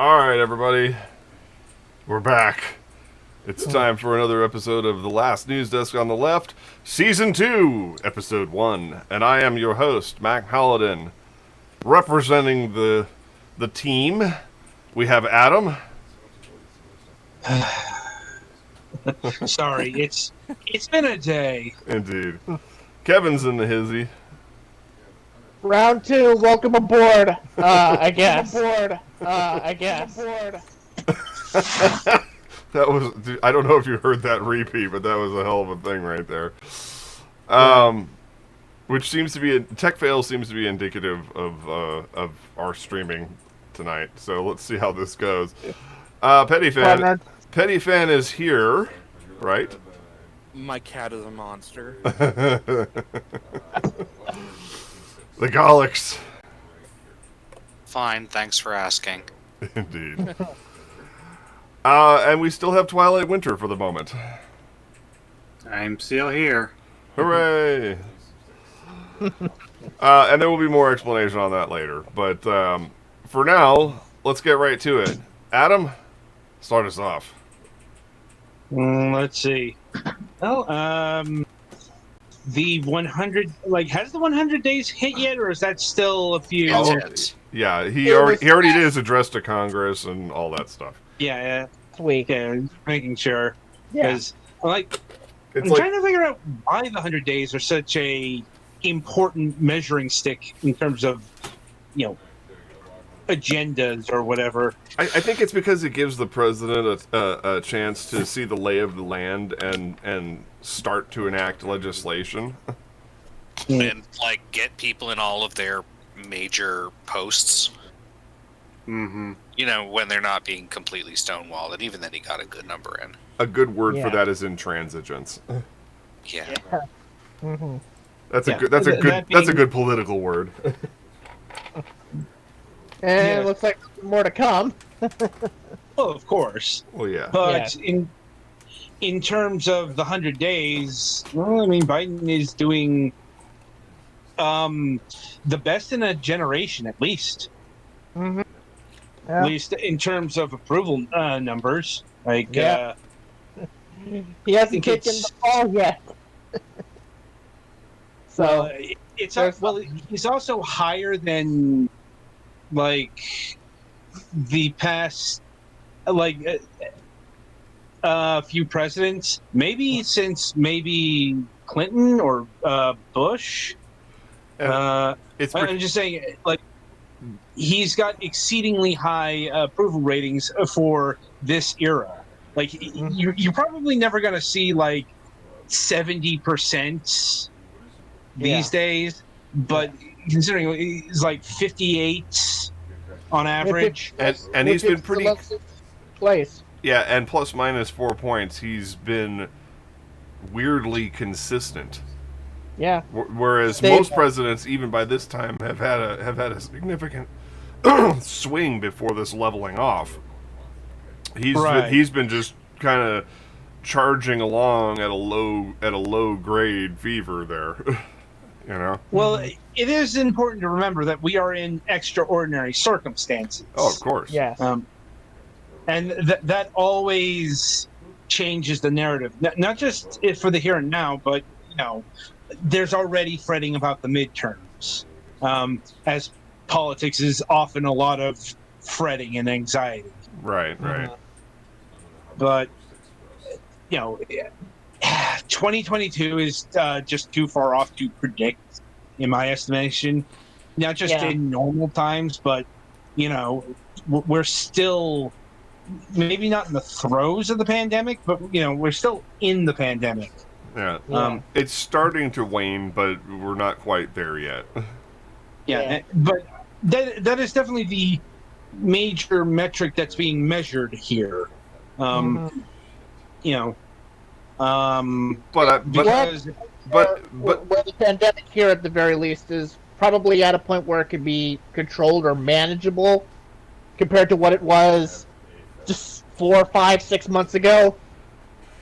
Alright, everybody. We're back. It's time for another episode of The Last Newsdesk on the Left, Season 2, Episode 1. And I am your host, Mac Paladin. Representing the team, we have Adam. Sorry, it's been a day. Indeed. Kevin's in the hizzy. Round 2, welcome aboard. I guess. That was, I don't know if you heard that repeat, but that was a hell of a thing right there. Which seems to be, tech fail seems to be indicative of our streaming tonight. So let's see how this goes. Petty Fan is here, right? My cat is a monster. The Golics. Fine, thanks for asking. Indeed. And we still have Twilight Winter for the moment. I'm still here. Hooray! And there will be more explanation on that later. But for now, let's get right to it. Adam, start us off. Let's see. Well, the 100, has the 100 days hit yet, or is that still a few? Yeah, he already did his address to Congress and all that stuff. Yeah. Sweet. Yeah, making sure. Yeah. Because, I'm trying to figure out why the 100 days are such a important measuring stick in terms of, agendas or whatever. I think it's because it gives the president a chance to see the lay of the land and start to enact legislation. And, get people in all of their major posts. Mm-hmm. When they're not being completely stonewalled. And even then, he got a good number in. A good word for Yeah. that is intransigence. Yeah. Mm-hmm. That's Yeah. a good political word. And it looks like more to come. Well, of course. Well, yeah. But in terms of the 100 days, Biden is doing the best in a generation, at least. Mm-hmm. At least in terms of approval numbers. He hasn't kicked in the ball yet. So he's also higher than the past few presidents, maybe since Clinton or Bush. I'm just saying, he's got exceedingly high approval ratings for this era. You're probably never going to see 70% these days, but considering he's 58 on average, and he's been pretty place. Yeah, and plus minus 4 points, he's been weirdly consistent. Yeah. Whereas most presidents, even by this time, have had a significant swing before this leveling off. He's been just kind of charging along at a low grade fever there. Well, it is important to remember that we are in extraordinary circumstances. Oh, of course. Yeah. And that always changes the narrative. Not just for the here and now, but there's already fretting about the midterms, as politics is often a lot of fretting and anxiety. Right. But 2022 is just too far off to predict, in my estimation. Not just in normal times, but we're still maybe not in the throes of the pandemic, but we're still in the pandemic. Yeah. It's starting to wane, but we're not quite there yet. Yeah. But that is definitely the major metric that's being measured here. But the pandemic here, at the very least, is probably at a point where it could be controlled or manageable compared to what it was just 4, 5, 6 months ago.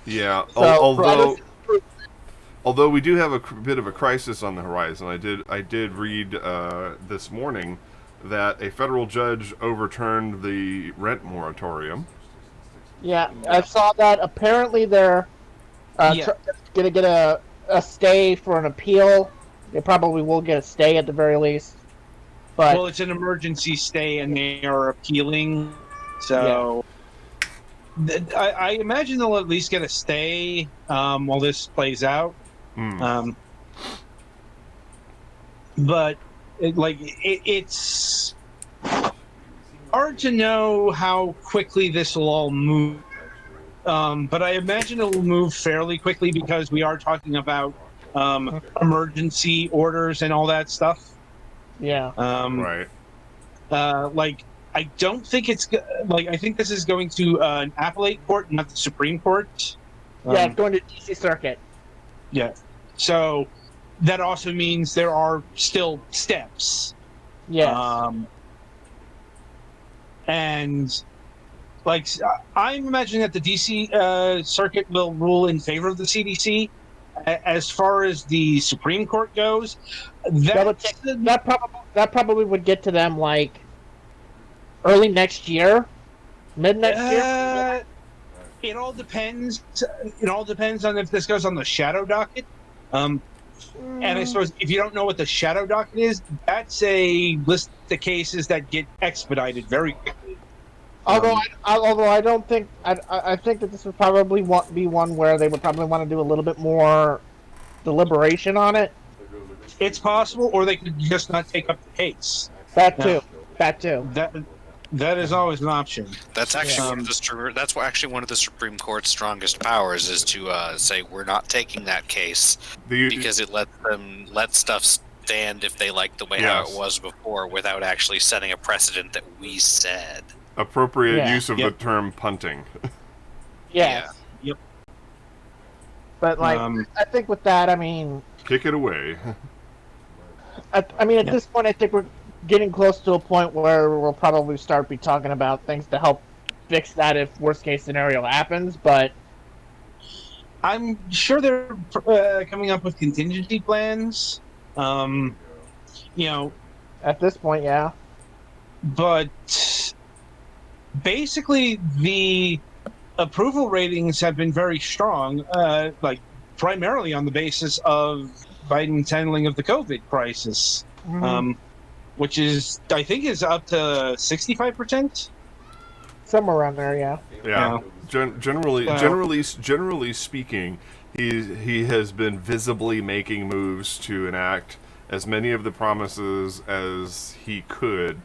Yeah. So, although we do have a bit of a crisis on the horizon. I did read this morning that a federal judge overturned the rent moratorium. Yeah, I saw that. Apparently, they're going to get a stay for an appeal. They probably will get a stay at the very least. But well, it's an emergency stay, and they are appealing. So I imagine they'll at least get a stay while this plays out. But it's hard to know how quickly this will all move. But I imagine it will move fairly quickly because we are talking about emergency orders and all that stuff. Yeah. Right. I don't think it's I think this is going to an appellate court, not the Supreme Court. Yeah, it's going to DC Circuit. Yeah. So that also means there are still steps. Yeah. And I'm imagining that the DC Circuit will rule in favor of the CDC. As far as the Supreme Court goes, that probably would get to them like early next year, mid next year. It all depends. It all depends on if this goes on the shadow docket. And I suppose if you don't know what the shadow docket is, that's a list of cases that get expedited very quickly. Although I don't think I think that this would probably be one where they would probably want to do a little bit more deliberation on it. It's possible, or they could just not take up the case. That too. That is always an option. That's actually one of the Supreme Court's strongest powers is to say we're not taking that case because it lets them let stuff stand if they like the way how it was before without actually setting a precedent that we said. Appropriate use of the term punting. Yes. Yep. But I think with that, I mean, kick it away. I mean, at this point, I think we're getting close to a point where we'll probably start be talking about things to help fix that if worst case scenario happens. But I'm sure they're coming up with contingency plans. At this point, yeah. But basically, the approval ratings have been very strong, primarily on the basis of Biden's handling of the COVID crisis, which I think is up to 65%. Somewhere around there, yeah. Yeah. Generally speaking, he has been visibly making moves to enact as many of the promises as he could.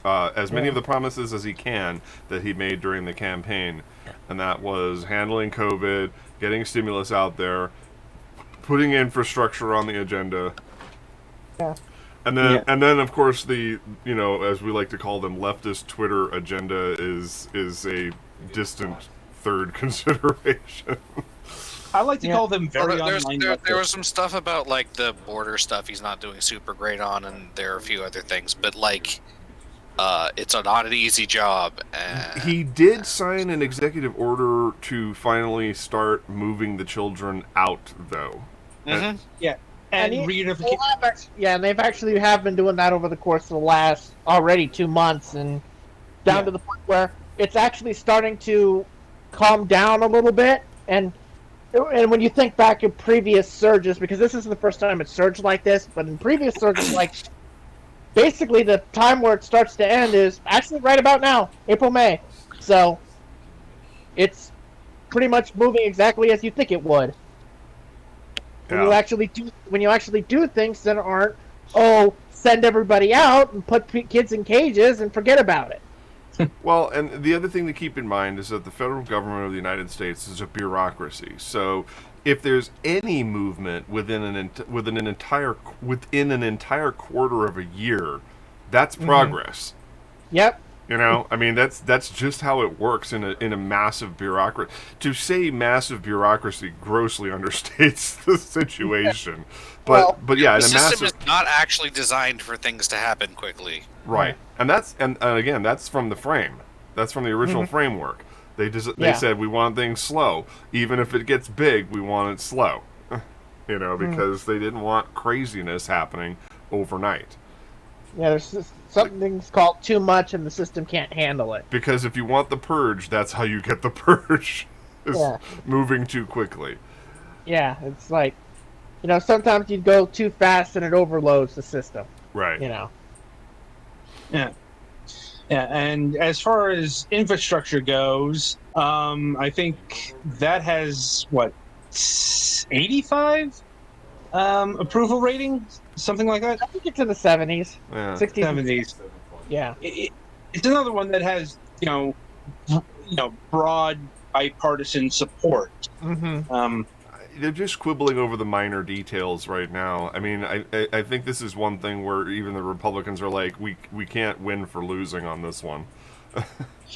As many of the promises as he can that he made during the campaign, and that was handling COVID, getting stimulus out there, putting infrastructure on the agenda, and then of course the as we like to call them leftist Twitter agenda is a distant third consideration. I like to call them very online. There was some stuff about the border stuff he's not doing super great on, and there are a few other things, but it's not an easy job. He did sign an executive order to finally start moving the children out, though. And reunification. And they've actually been doing that over the course of the last already 2 months, and down to the point where it's actually starting to calm down a little bit. And when you think back in previous surges, because this isn't the first time it's surged like this, but in previous surges, basically, the time where it starts to end is actually right about now, April, May. So, it's pretty much moving exactly as you think it would. When you actually do things that aren't, send everybody out and put kids in cages and forget about it. Well, and the other thing to keep in mind is that the federal government of the United States is a bureaucracy. So, if there's any movement within an entire quarter of a year, that's progress. Yep. I mean that's just how it works in a massive bureaucracy. To say massive bureaucracy grossly understates the situation. But yeah, the system is not actually designed for things to happen quickly. Right. And again, that's from the frame. That's from the original framework. They said we want things slow. Even if it gets big, we want it slow. Because they didn't want craziness happening overnight. Yeah, there's Something's called too much, and the system can't handle it. Because if you want the purge, that's how you get the purge. Moving too quickly. Yeah, it's like, sometimes you go too fast and it overloads the system. Right. Yeah. Yeah, and as far as infrastructure goes, I think that has 85 approval rating, something like that. I think it's in the 70s, 60s, 70s. Yeah, it's another one that has broad bipartisan support. Mm-hmm. They're just quibbling over the minor details right now. I mean, I think this is one thing where even the Republicans are like, we can't win for losing on this one.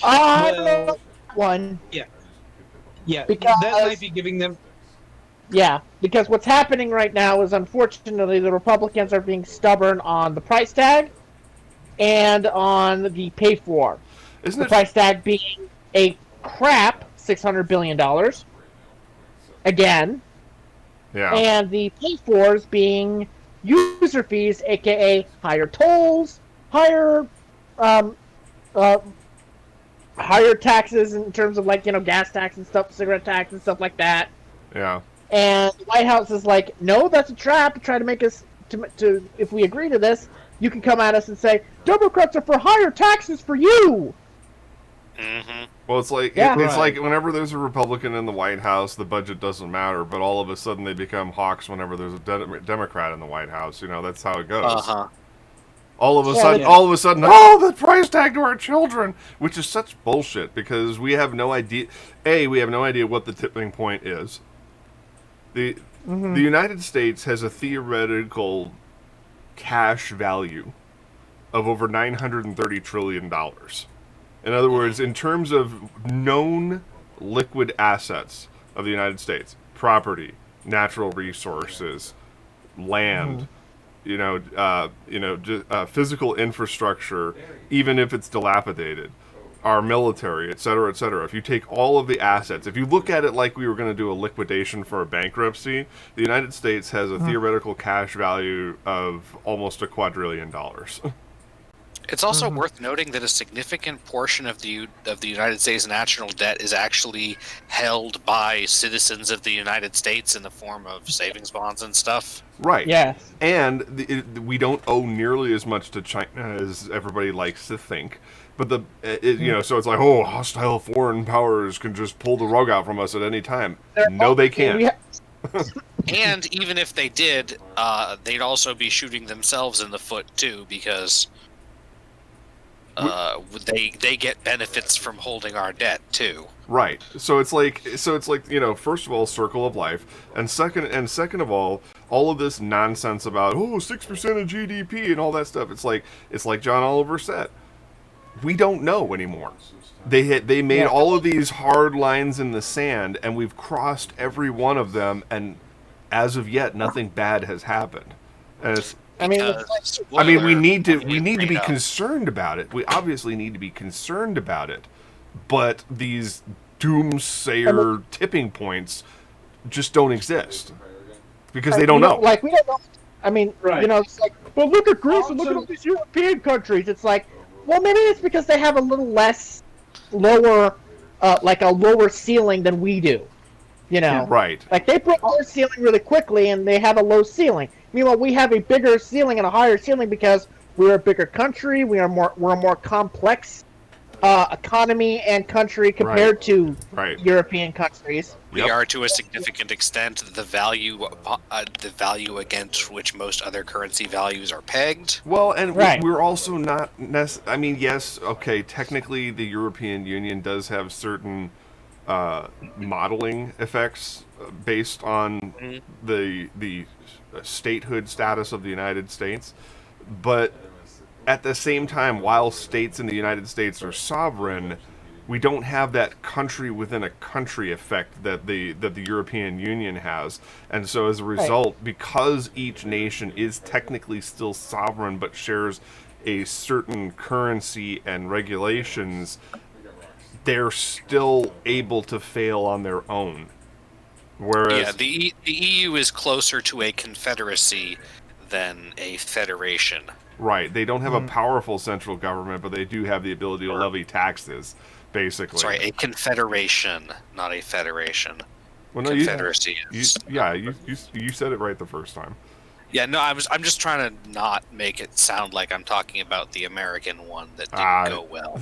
I don't know one. Yeah, because that might be giving them. Yeah, because what's happening right now is, unfortunately, the Republicans are being stubborn on the price tag and on the pay for. The price tag being a crap $600 billion. Again. Yeah. And the pay fors being user fees, aka higher tolls, higher taxes in terms of gas tax and stuff, cigarette tax and stuff like that. Yeah. And the White House is like, no, that's a trap to try to make us to if we agree to this, you can come at us and say Democrats are for higher taxes for you. Mm-hmm. Well, it's like it's like whenever there's a Republican in the White House, the budget doesn't matter. But all of a sudden, they become hawks whenever there's a Democrat in the White House. That's how it goes. All of a sudden, the price tag to our children, which is such bullshit because we have no idea. We have no idea what the tipping point is. The United States has a theoretical cash value of over $930 trillion. In other words, in terms of known liquid assets of the United States, property, natural resources, land, physical infrastructure, even if it's dilapidated, our military, et cetera, et cetera. If you take all of the assets, if you look at it like we were going to do a liquidation for a bankruptcy, the United States has a theoretical cash value of almost $2 quadrillion. It's also worth noting that a significant portion of the United States national debt is actually held by citizens of the United States in the form of savings bonds and stuff. Right. Yeah. And we don't owe nearly as much to China as everybody likes to think. But so it's like, hostile foreign powers can just pull the rug out from us at any time. No, they can't. And even if they did, they'd also be shooting themselves in the foot too, because they get benefits from holding our debt too. Right. So it's like first of all, circle of life, and second of all of this nonsense about 6% of GDP and all that stuff. It's like John Oliver said, we don't know anymore. They made all of these hard lines in the sand, and we've crossed every one of them, and as of yet, nothing bad has happened. And it's, we need to be concerned about it. We obviously need to be concerned about it, but these doomsayer tipping points just don't exist because they don't know. Like, we don't know. I mean, it's like, well, look at Greece and look at all these European countries. It's like, well, maybe it's because they have a little lower ceiling than we do. Right. Like, they break their ceiling really quickly, and they have a low ceiling. Meanwhile, we have a bigger ceiling and a higher ceiling because we're a bigger country. We're a more complex economy and country compared to European countries. We are, to a significant extent, the value against which most other currency values are pegged. Well, and we're also not I mean, yes, okay, technically the European Union does have certain modeling effects based on the statehood status of the United States, but at the same time, while states in the United States are sovereign, we don't have that country within a country effect that the European Union has. And so as a result, because each nation is technically still sovereign but shares a certain currency and regulations, they're still able to fail on their own. Whereas the EU is closer to a confederacy than a federation. Right. They don't have a powerful central government, but they do have the ability to levy taxes, basically. Sorry, a confederation, not a federation. Well, no, Confederacy. you said it right the first time. Yeah, no, I'm just trying to not make it sound like I'm talking about the American one that didn't go well.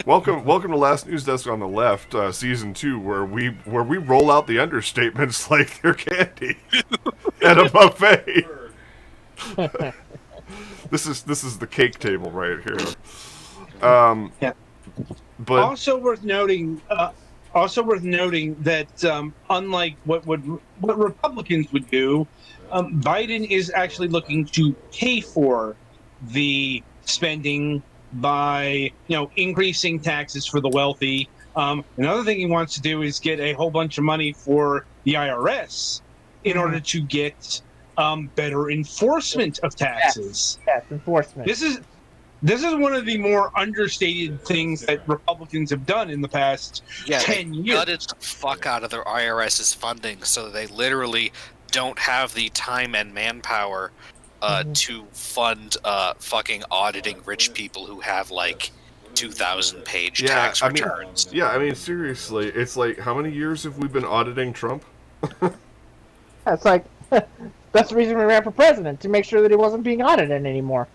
Welcome to Last News Desk on the Left, Season 2, where we roll out the understatements like they're candy at a buffet. This is the cake table right here. Yeah. But also worth noting that unlike what Republicans would do, Biden is actually looking to pay for the spending by increasing taxes for the wealthy. Another thing he wants to do is get a whole bunch of money for the IRS in order to get better enforcement of taxes. Yes, enforcement. This is one of the more understated things that Republicans have done in the past 10 years. They gutted the fuck out of their IRS's funding, so they literally don't have the time and manpower to fund fucking auditing rich people who have like 2,000-page tax returns. I mean, seriously, it's like, how many years have we been auditing Trump? It's like, that's the reason we ran for president, to make sure that he wasn't being audited anymore.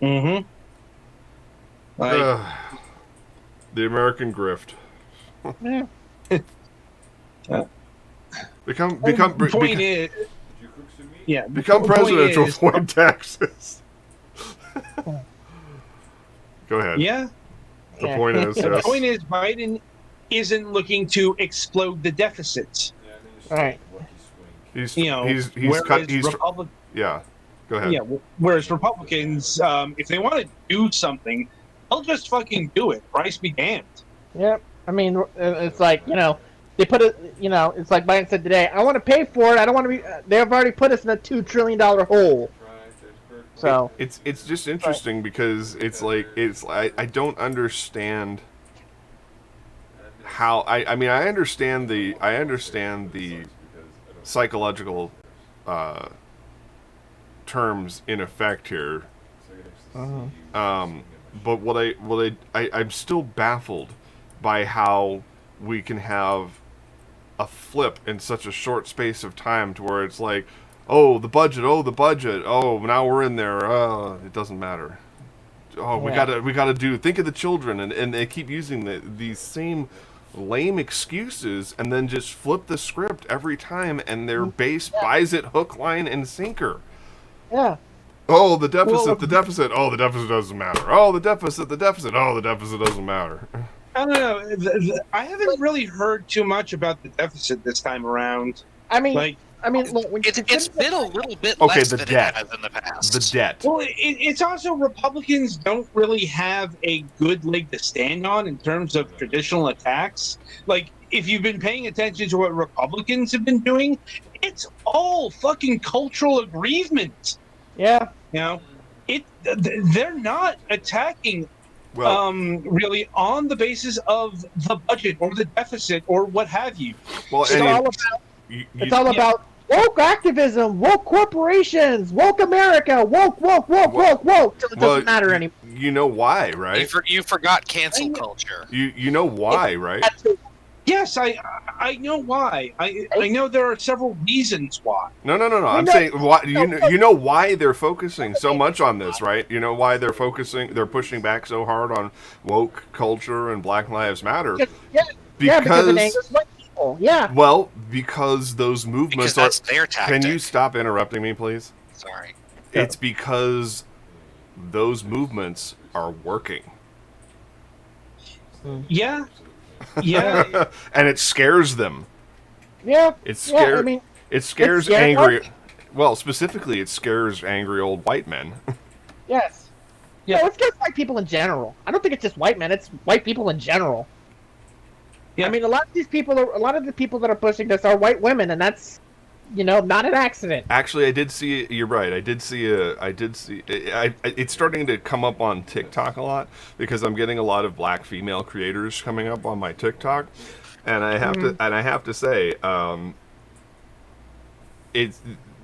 Mm-hmm. The American grift. Yeah. Become Become president to avoid taxes. Go ahead. Yeah. The point is, the point is, Biden isn't looking to explode the deficit. Right. He's Go ahead. Yeah. Whereas Republicans, if they want to do something, they'll just fucking do it. Christ be damned. Yep. I mean, it's like, they put it, it's like Biden said today, I want to pay for it. I don't want to be, they've already put us in a $2 trillion hole. So it's just interesting because it's like, I don't understand how, I mean, I understand the psychological, terms in effect here. But I'm still baffled by how we can have a flip in such a short space of time to where it's like, the budget, now we're in there, it doesn't matter. We gotta do, think of the children, and they keep using these same lame excuses and then just flip the script every time, and their base buys it hook, line, and sinker. Yeah. Oh, the deficit. Oh, the deficit doesn't matter. Oh, the deficit. Oh, the deficit doesn't matter. I don't know. I haven't really heard too much about the deficit this time around. I mean, look, it's been a little bit less than it has in the past. The debt. Well, it's also Republicans don't really have a good leg to stand on in terms of traditional attacks. Like, if you've been paying attention to what Republicans have been doing, it's all fucking cultural aggrievement. Yeah. They're not attacking really on the basis of the budget or the deficit or what have you. Well, it's all about woke activism, woke corporations, woke America, woke, till it doesn't matter anymore. You know why, right? You forgot cancel culture. You know why, right? Yes, I know why. I know there are several reasons why. No. I'm saying why. You know why they're focusing so much on this, right? You know why they're pushing back so hard on woke culture and Black Lives Matter. Because it angers white people. Yeah. Well, because those movements that's their tactic. Can you stop interrupting me, please? Sorry. It's because those movements are working. Yeah. Yeah. And it scares them. Yeah. It scares angry. Well, specifically, it scares angry old white men. Yes. Yeah. No, it scares white people in general. I don't think it's just white men. It's white people in general. Yeah. I mean, a lot of the people that are pushing this are white women, and that's, not an accident. Actually, I did see. You're right. I did see. It's starting to come up on TikTok a lot because I'm getting a lot of black female creators coming up on my TikTok, and I have to say,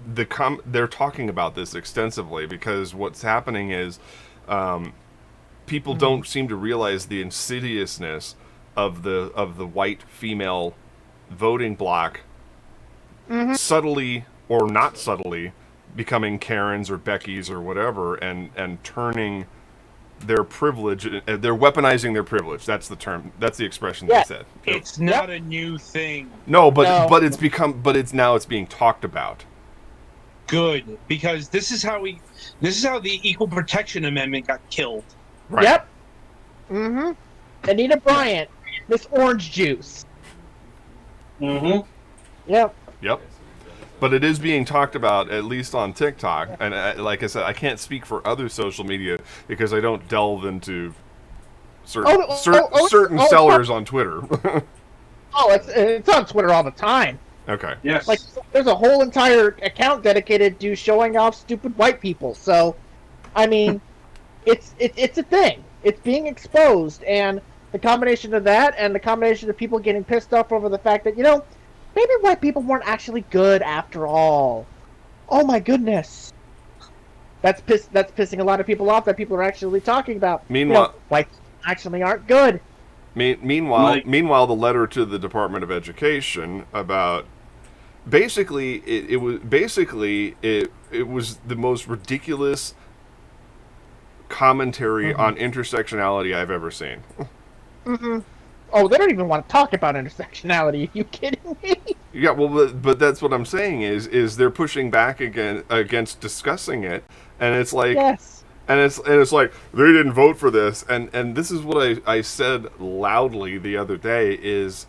they're talking about this extensively because what's happening is people don't seem to realize the insidiousness of the white female voting bloc subtly or not subtly becoming Karens or Beckys or whatever and turning their privilege, they're weaponizing their privilege. That's the term. That's the expression they said. It's not a new thing. No, but it's now being talked about. Good, because this is how the Equal Protection Amendment got killed. Right. Yep. Anita Bryant, Miss Orange Juice. Yep. Yep. But it is being talked about, at least on TikTok. And like I said, I can't speak for other social media because I don't delve into certain sellers on Twitter. It's on Twitter all the time. Okay. Yes. Like, there's a whole entire account dedicated to showing off stupid white people. So, I mean, it's a thing. It's being exposed, and the combination of that and the combination of people getting pissed off over the fact that, maybe white people weren't actually good after all. Oh my goodness. That's pissing a lot of people off that people are actually talking about. Meanwhile, white people actually aren't good. Meanwhile, the letter to the Department of Education about basically it was the most ridiculous commentary on intersectionality I've ever seen. Oh, they don't even want to talk about intersectionality. Are you kidding me? Yeah, well, but that's what I'm saying is they're pushing back against discussing it, and it's like, yes. and it's like they didn't vote for this, and this is what I said loudly the other day is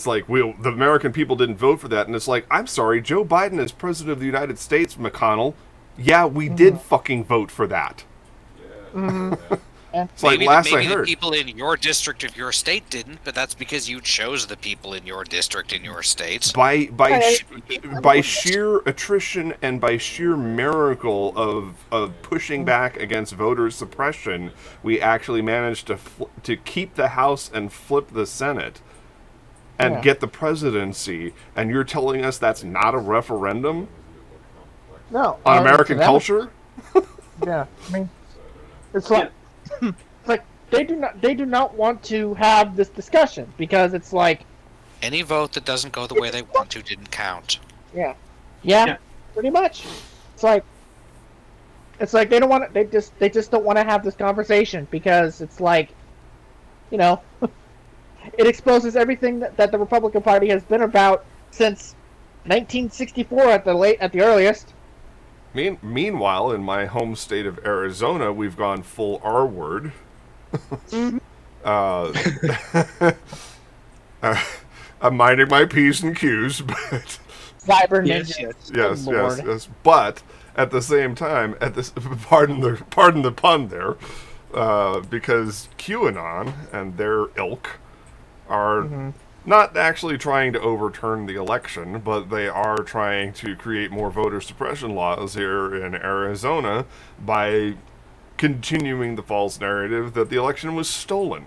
like the American people didn't vote for that, and it's like, I'm sorry, Joe Biden is president of the United States, McConnell. Yeah, we did fucking vote for that. It's like maybe last I the heard. people in your district of your state didn't, but that's because you chose the people in your district in your state. By sheer attrition and by sheer miracle of pushing back against voter suppression, we actually managed to keep the House and flip the Senate and get the presidency. And you're telling us that's not a referendum? No. On American culture? Yeah, I mean, it's like. It's like they do not want to have this discussion because it's like any vote that doesn't go the way they want to didn't count. Yeah, pretty much. It's like they don't want they just don't want to have this conversation because it's like, it exposes everything that the Republican Party has been about since 1964 at the earliest. Meanwhile, in my home state of Arizona, we've gone full R-word. I'm minding my P's and Q's, but Cyber ninja. Yes. But at the same time, pardon the pun there, because QAnon and their ilk are not actually trying to overturn the election, but they are trying to create more voter suppression laws here in Arizona by continuing the false narrative that the election was stolen.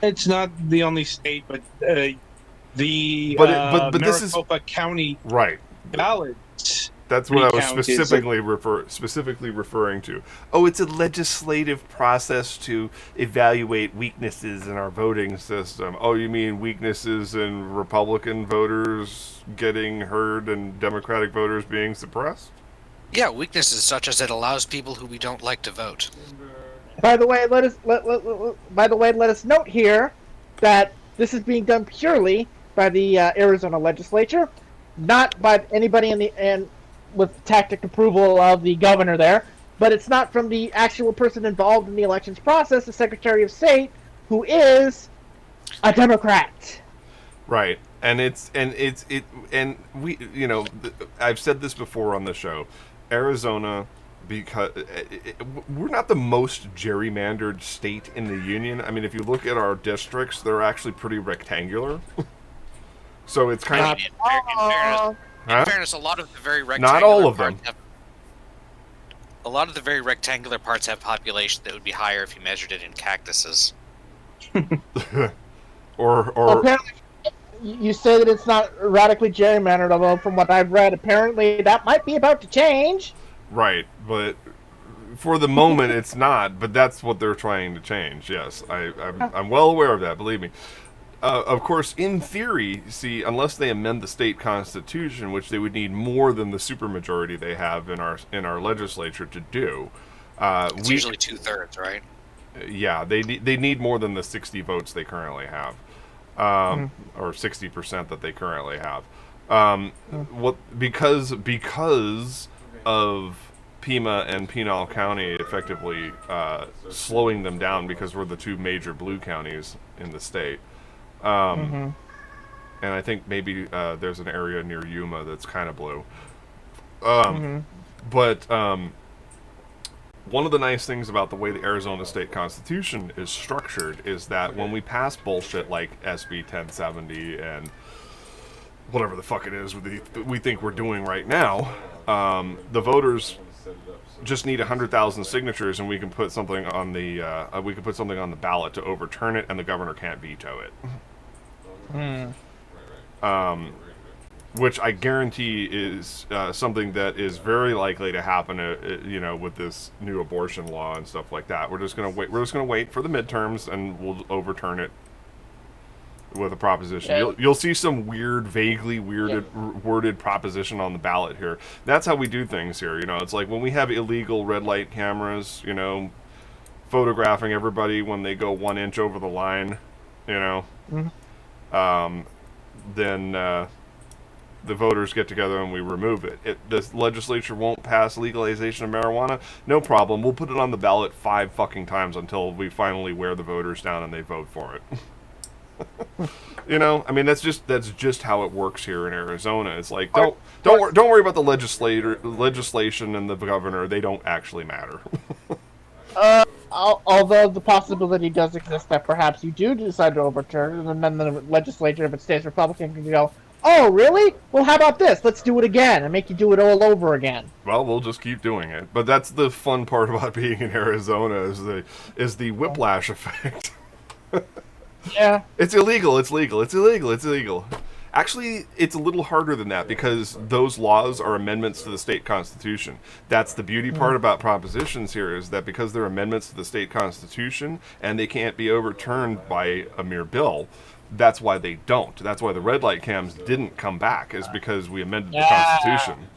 It's not the only state, but the Maricopa County ballot. That's what I was specifically referring to. Oh, it's a legislative process to evaluate weaknesses in our voting system. Oh, you mean weaknesses in Republican voters getting heard and Democratic voters being suppressed? Yeah, weaknesses such as it allows people who we don't like to vote. By the way, let us note here that this is being done purely by the Arizona legislature, not by anybody with tacit approval of the governor there, but it's not from the actual person involved in the elections process, the Secretary of State, who is a Democrat. Right. And we, I've said this before on the show, Arizona, because we're not the most gerrymandered state in the union. I mean, if you look at our districts, they're actually pretty rectangular. So it's kind of... In fairness, a lot of the very rectangular not all of them. A lot of the very rectangular parts have population that would be higher if you measured it in cactuses. or you say that it's not radically gerrymandered, although from what I've read, apparently that might be about to change. Right, but for the moment it's not, but that's what they're trying to change. Yes, I'm well aware of that, believe me. Of course, in theory, see, unless they amend the state constitution, which they would need more than the supermajority they have in our legislature to do. It's usually 2/3, right? Yeah, they need more than the 60 votes they currently have, or 60% that they currently have. Because of Pima and Pinal County effectively slowing them down, because we're the two major blue counties in the state. And I think maybe there's an area near Yuma that's kind of blue. But one of the nice things about the way the Arizona State Constitution is structured is that when we pass bullshit like SB 1070 and whatever the fuck it is we think we're doing right now, the voters just need 100,000 signatures, and we can put something on the ballot to overturn it, and the governor can't veto it. Which I guarantee is something that is very likely to happen, with this new abortion law and stuff like that. We're just gonna wait for the midterms, and we'll overturn it with a proposition. Yeah. You'll see some vaguely worded proposition on the ballot here. That's how we do things here. It's like when we have illegal red light cameras, photographing everybody when they go 1 inch over the line, then the voters get together and we remove it. The legislature won't pass legalization of marijuana. No problem. We'll put it on the ballot 5 fucking times until we finally wear the voters down and they vote for it. That's just how it works here in Arizona. It's like don't worry about the legislation and the governor. They don't actually matter. Although the possibility does exist that perhaps you do decide to overturn it, and then the legislature, if it stays Republican, can go, "Oh, really? Well, how about this? Let's do it again," and make you do it all over again. Well, we'll just keep doing it. But that's the fun part about being in Arizona is the whiplash effect. Yeah. It's illegal. It's legal. It's illegal. It's illegal. Actually, it's a little harder than that because those laws are amendments to the state constitution. That's the beauty part about propositions here, is that because they're amendments to the state constitution and they can't be overturned by a mere bill, that's why they don't. That's why the red light cams didn't come back, is because we amended the constitution.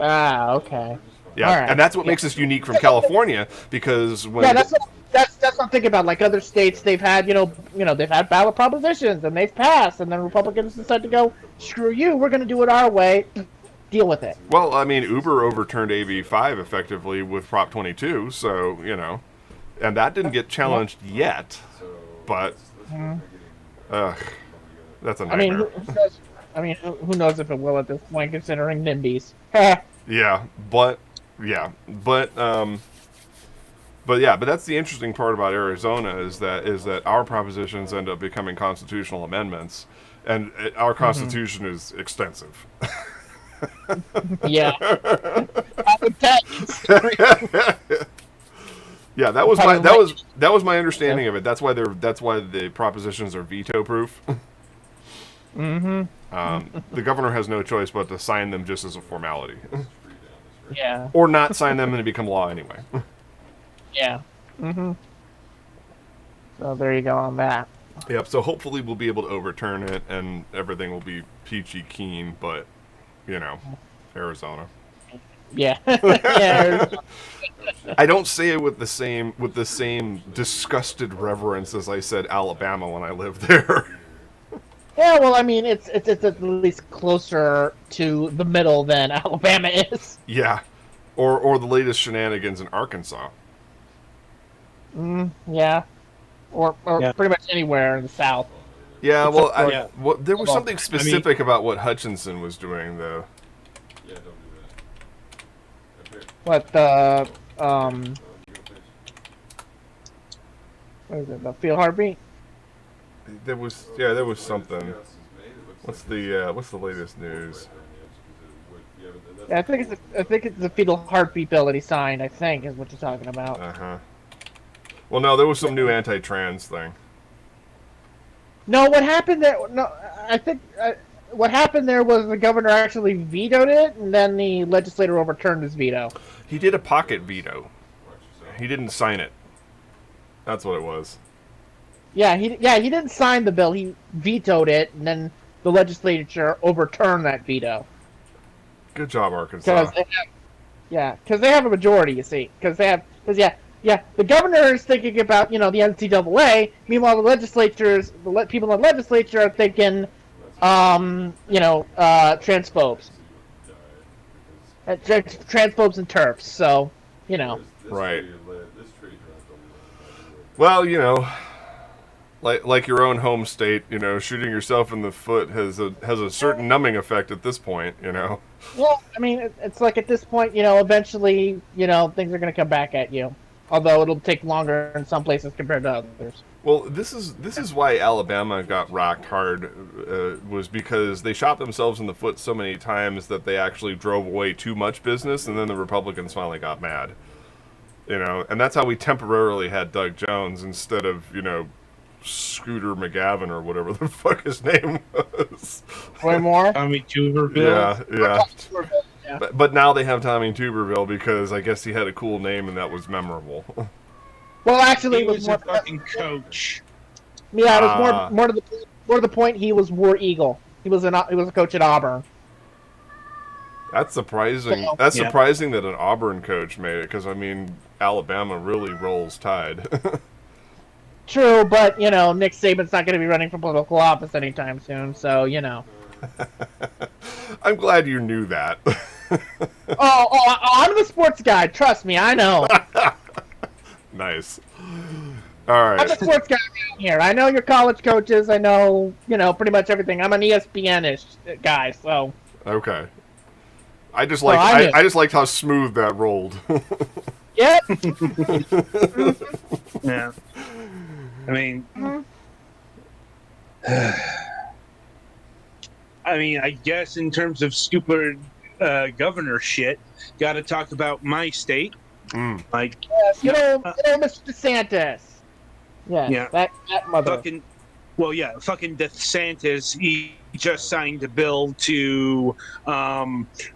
Ah, okay. Yeah, right. And that's what makes us unique from California, because when... Yeah, that's what I'm thinking about. Like other states, they've had, they've had ballot propositions, and they've passed, and then Republicans decide to go, screw you, we're going to do it our way, deal with it. Well, Uber overturned AB 5 effectively with Prop 22, so, and that didn't get challenged yet, but, that's a nightmare. Who knows if it will at this point, considering NIMBYs. But that's the interesting part about Arizona is that our propositions end up becoming constitutional amendments, and our constitution is extensive. Yeah. Yeah, that was my understanding of it. That's why the propositions are veto proof. The governor has no choice but to sign them just as a formality. Yeah. Or not sign them and become law anyway. Yeah. So there you go on that. Yep. So hopefully we'll be able to overturn it and everything will be peachy keen. But Arizona. Yeah. Yeah. I don't say it with the same disgusted reverence as I said Alabama when I lived there. Yeah. Well, it's at least closer to the middle than Alabama is. Yeah. Or the latest shenanigans in Arkansas. Yeah. Or pretty much anywhere in the South. Yeah, there was something specific about what Hutchinson was doing, though. Yeah, don't do that. What, what is it, the Field Heartbeat? There was something. What's the latest news? Yeah, I think it's the fetal heartbeat bill that he signed, I think, is what you're talking about. Uh-huh. Well, no, there was some new anti-trans thing. No, what happened there? No, I think what happened there was the governor actually vetoed it, and then the legislator overturned his veto. He did a pocket veto. He didn't sign it. That's what it was. Yeah, he didn't sign the bill. He vetoed it, and then the legislature overturned that veto. Good job, Arkansas. Because they have a majority, you see. Because the governor is thinking about, the NCAA. Meanwhile, the people in the legislature are thinking, transphobes. Transphobes and TERFs, so, Right. Well, like your own home state, shooting yourself in the foot has a certain numbing effect at this point, Well, I mean, it's like at this point, eventually, things are going to come back at you. Although it'll take longer in some places compared to others. Well, this is why Alabama got rocked hard, was because they shot themselves in the foot so many times that they actually drove away too much business, and then the Republicans finally got mad. And that's how we temporarily had Doug Jones instead of, Scooter McGavin or whatever the fuck his name was. Way more? Tommy Tuberville? Yeah. But now they have Tommy Tuberville because I guess he had a cool name and that was memorable. Well, actually, he was a fucking coach. Yeah, it was more to the point. He was War Eagle. He was a coach at Auburn. That's surprising. That's surprising that an Auburn coach made it because Alabama really rolls Tide. True, but Nick Saban's not going to be running for political office anytime soon, so I'm glad you knew that. I'm the sports guy. Trust me, I know. Nice. All right. I'm the sports guy around here. I know your college coaches. I know, pretty much everything. I'm an ESPN-ish guy, so. Okay. I just liked how smooth that rolled. Yep. Yeah. I guess in terms of stupid governor shit, got to talk about my state. Like, Mr. DeSantis. Yeah. That mother. fucking DeSantis. He just signed a bill to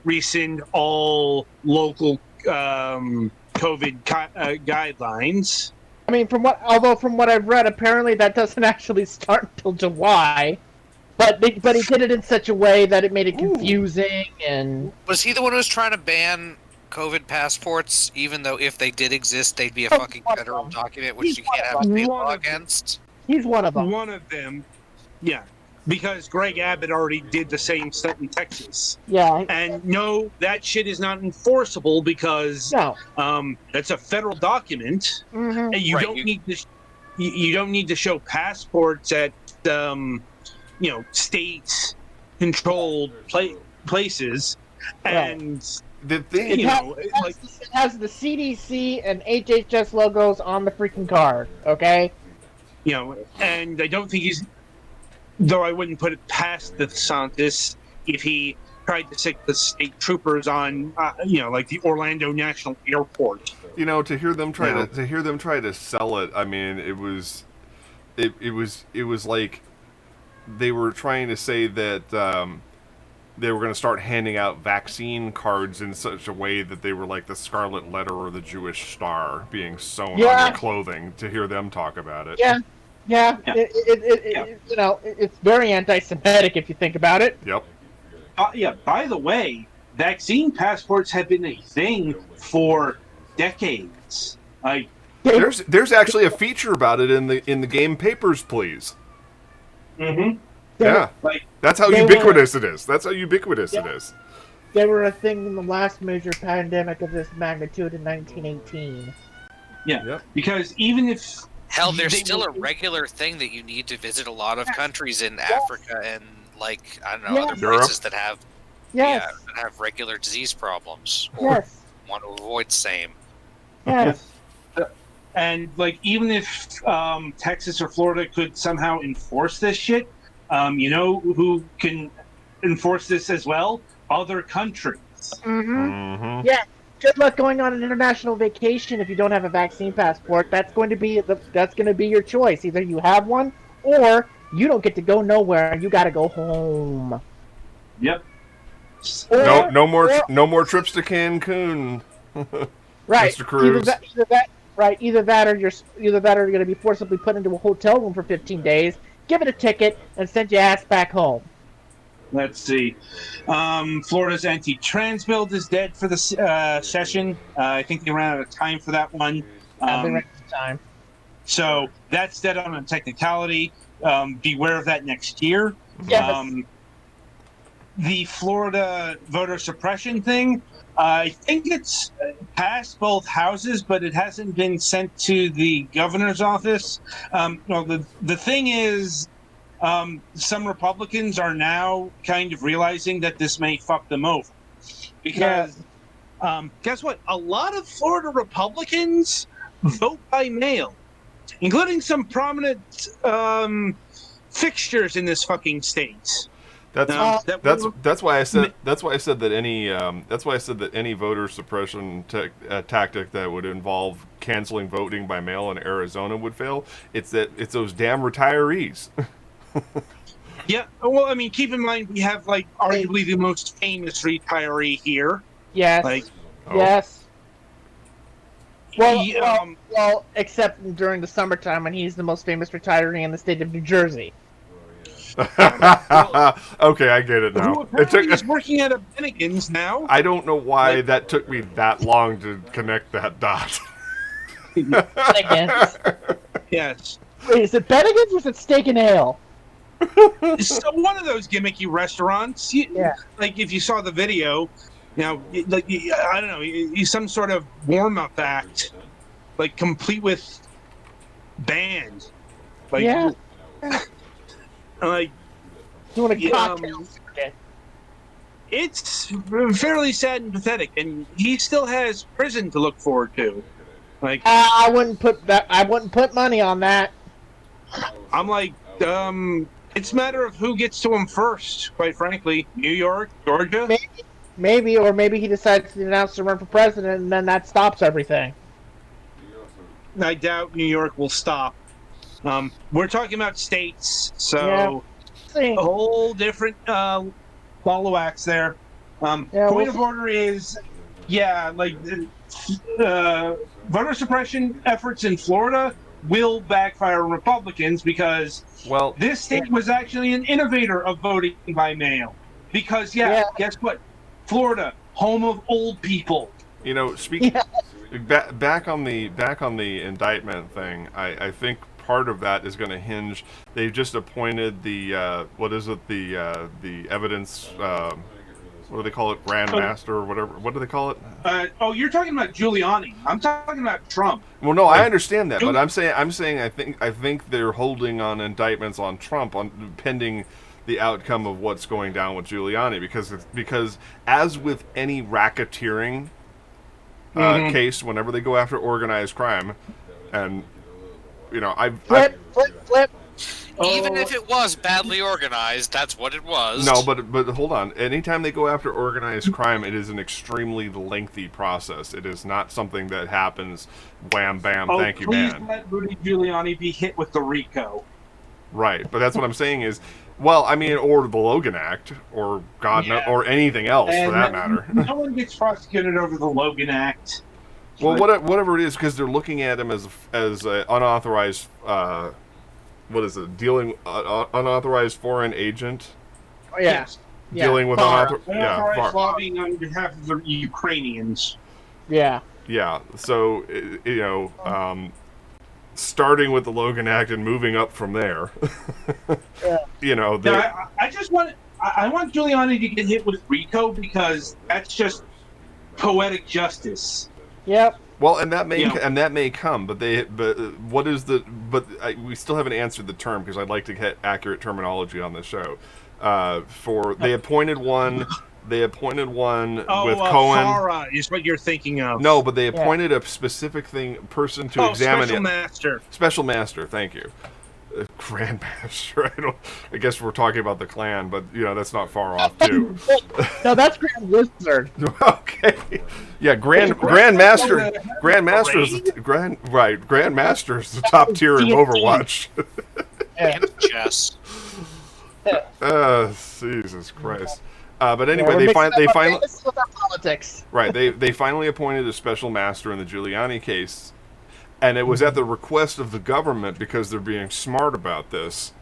rescind all local COVID guidelines. From what I've read, apparently that doesn't actually start until July. But he did it in such a way that it made it confusing. And was he the one who was trying to ban COVID passports, even though if they did exist, they'd be a fucking federal document, which you can't have a state law against? He's one of them. One of them, yeah. Because Greg Abbott already did the same stuff in Texas. Yeah. And no, that shit is not enforceable because that's a federal document. Mm-hmm. And you don't need to show passports at state controlled places. And the thing it has the CDC and HHS logos on the freaking card, okay? And I don't think though I wouldn't put it past the DeSantis if he tried to stick the state troopers on, like the Orlando National Airport. To hear them try to sell it. It was like they were trying to say that they were going to start handing out vaccine cards in such a way that they were like the Scarlet Letter or the Jewish Star being sewn on your clothing. To hear them talk about it. Yeah. It's very anti-Semitic if you think about it. Yep. By the way, vaccine passports have been a thing for decades. There's actually a feature about it in the game Papers, Please. Mm-hmm. Yeah. That's how ubiquitous it is. It is. They were a thing in the last major pandemic of this magnitude in 1918. Yeah. Yep. Because even if hell, there's still a regular thing that you need to visit a lot of countries in Africa and other places that have that have regular disease problems or want to avoid same. Yes. And even if Texas or Florida could somehow enforce this shit, who can enforce this as well? Other countries. Mm-hmm. Yeah. Good luck going on an international vacation if you don't have a vaccine passport. That's going to be your choice. Either you have one, or you don't get to go nowhere. You got to go home. Yep. No more trips to Cancun. Right. Mr. Cruz. Either that or you're going to be forcibly put into a hotel room for 15 days, give it a ticket, and send your ass back home. Let's see. Florida's anti-trans bill is dead for the session. I think they ran out of time for that one. They ran out of time. So that's dead on a technicality. Beware of that next year. Yes. The Florida voter suppression thing, I think it's passed both houses, but it hasn't been sent to the governor's office. Well, the thing is, some Republicans are now kind of realizing that this may fuck them over. Because, guess what? A lot of Florida Republicans vote by mail, including some prominent fixtures in this fucking state. That's why I said that any voter suppression tactic that would involve canceling voting by mail in Arizona would fail. It's those damn retirees. Yeah, well, I mean, keep in mind we have arguably the most famous retiree here. Yes. Yes. Well, except during the summertime, when he's the most famous retiree in the state of New Jersey. Okay, I get it now. He's working at a Bennigan's now. I don't know why that took me that long to connect that dot. Bennigan's. Yes. Wait, is it Bennigan's or is it Steak and Ale? So one of those gimmicky restaurants. Like if you saw the video, I don't know, he's some sort of warm-up act, complete with band. Doing a cocktail. It's fairly sad and pathetic, and he still has prison to look forward to. I wouldn't put money on that. I'm it's a matter of who gets to him first, quite frankly. New York, Georgia? Maybe he decides to announce to run for president, and then that stops everything. I doubt New York will stop. We're talking about states, so a whole different ball of wax there. Point of order is, voter suppression efforts in Florida will backfire on Republicans because this state was actually an innovator of voting by mail. Because guess what? Florida, home of old people. Back on the indictment thing, I think part of that is going to hinge. They've just appointed the the evidence. What do they call it? Grandmaster or whatever. What do they call it? You're talking about Giuliani. I'm talking about Trump. Well, no, I understand that, but I'm saying I think they're holding on indictments on Trump pending the outcome of what's going down with Giuliani, because as with any racketeering case, whenever they go after organized crime, and flip. Even if it was badly organized, that's what it was. No, but hold on. Anytime they go after organized crime, it is an extremely lengthy process. It is not something that happens wham, bam, thank you, man. Please let Rudy Giuliani be hit with the RICO. Right, but that's what I'm saying is, or the Logan Act, or or anything else for that matter. No one gets prosecuted over the Logan Act. Well, whatever it is, because they're looking at him as unauthorized. What is it? Dealing unauthorized foreign agent. Dealing with unauthorized lobbying on behalf of the Ukrainians. Yeah. So starting with the Logan Act and moving up from there. I just want Giuliani to get hit with RICO because that's just poetic justice. Yep. Well, and that may come, but we still haven't answered the term because I'd like to get accurate terminology on the show. They appointed one with Cohen. FARA is what you're thinking of. No, but they appointed a specific person to examine Special it. Master. Special Master. Thank you. Grandmaster. I guess we're talking about the clan, but that's not far off too. No, that's Grand Wizard. Okay. Yeah, Grandmaster is the top tier in Overwatch. And chess. Jesus Christ. But anyway, they finally politics. Right. They finally appointed a special master in the Giuliani case, and it was at the request of the government because they're being smart about this.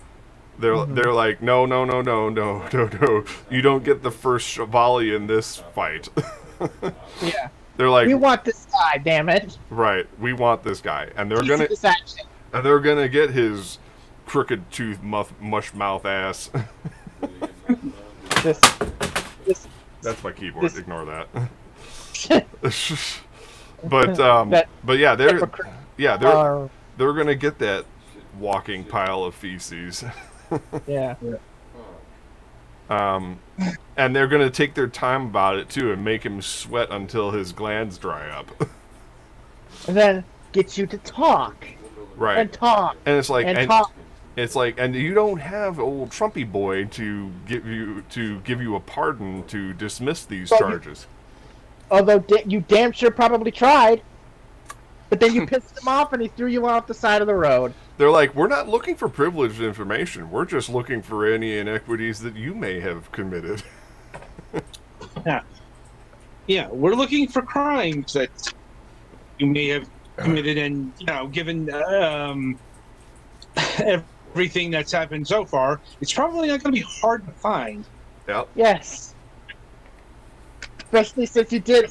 They're like, no. You don't get the first volley in this fight. Yeah. They're like, we want this guy, damn it. Right. We want this guy, and they're gonna get his crooked tooth mush mouth ass. That's my keyboard. Ignore that. But yeah, they're gonna get that walking pile of feces. Yeah. And they're gonna take their time about it too, and make him sweat until his glands dry up. And then get you to talk. Right. And talk. And it's like talk. It's like, and you don't have old Trumpy boy to give you a pardon to dismiss these charges. Although you damn sure probably tried, but then you pissed him off and he threw you off the side of the road. They're like, we're not looking for privileged information. We're just looking for any inequities that you may have committed. Yeah, we're looking for crimes that you may have committed, and given everything that's happened so far, it's probably not going to be hard to find. Yep. Yes. Especially since you did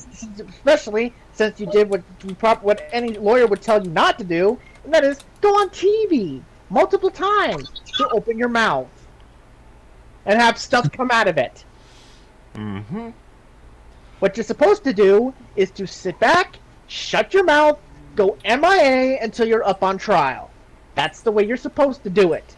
what any lawyer would tell you not to do, and that is go on TV multiple times to open your mouth and have stuff come out of it. Mm-hmm. What you're supposed to do is to sit back, shut your mouth, go MIA until you're up on trial. That's the way you're supposed to do it.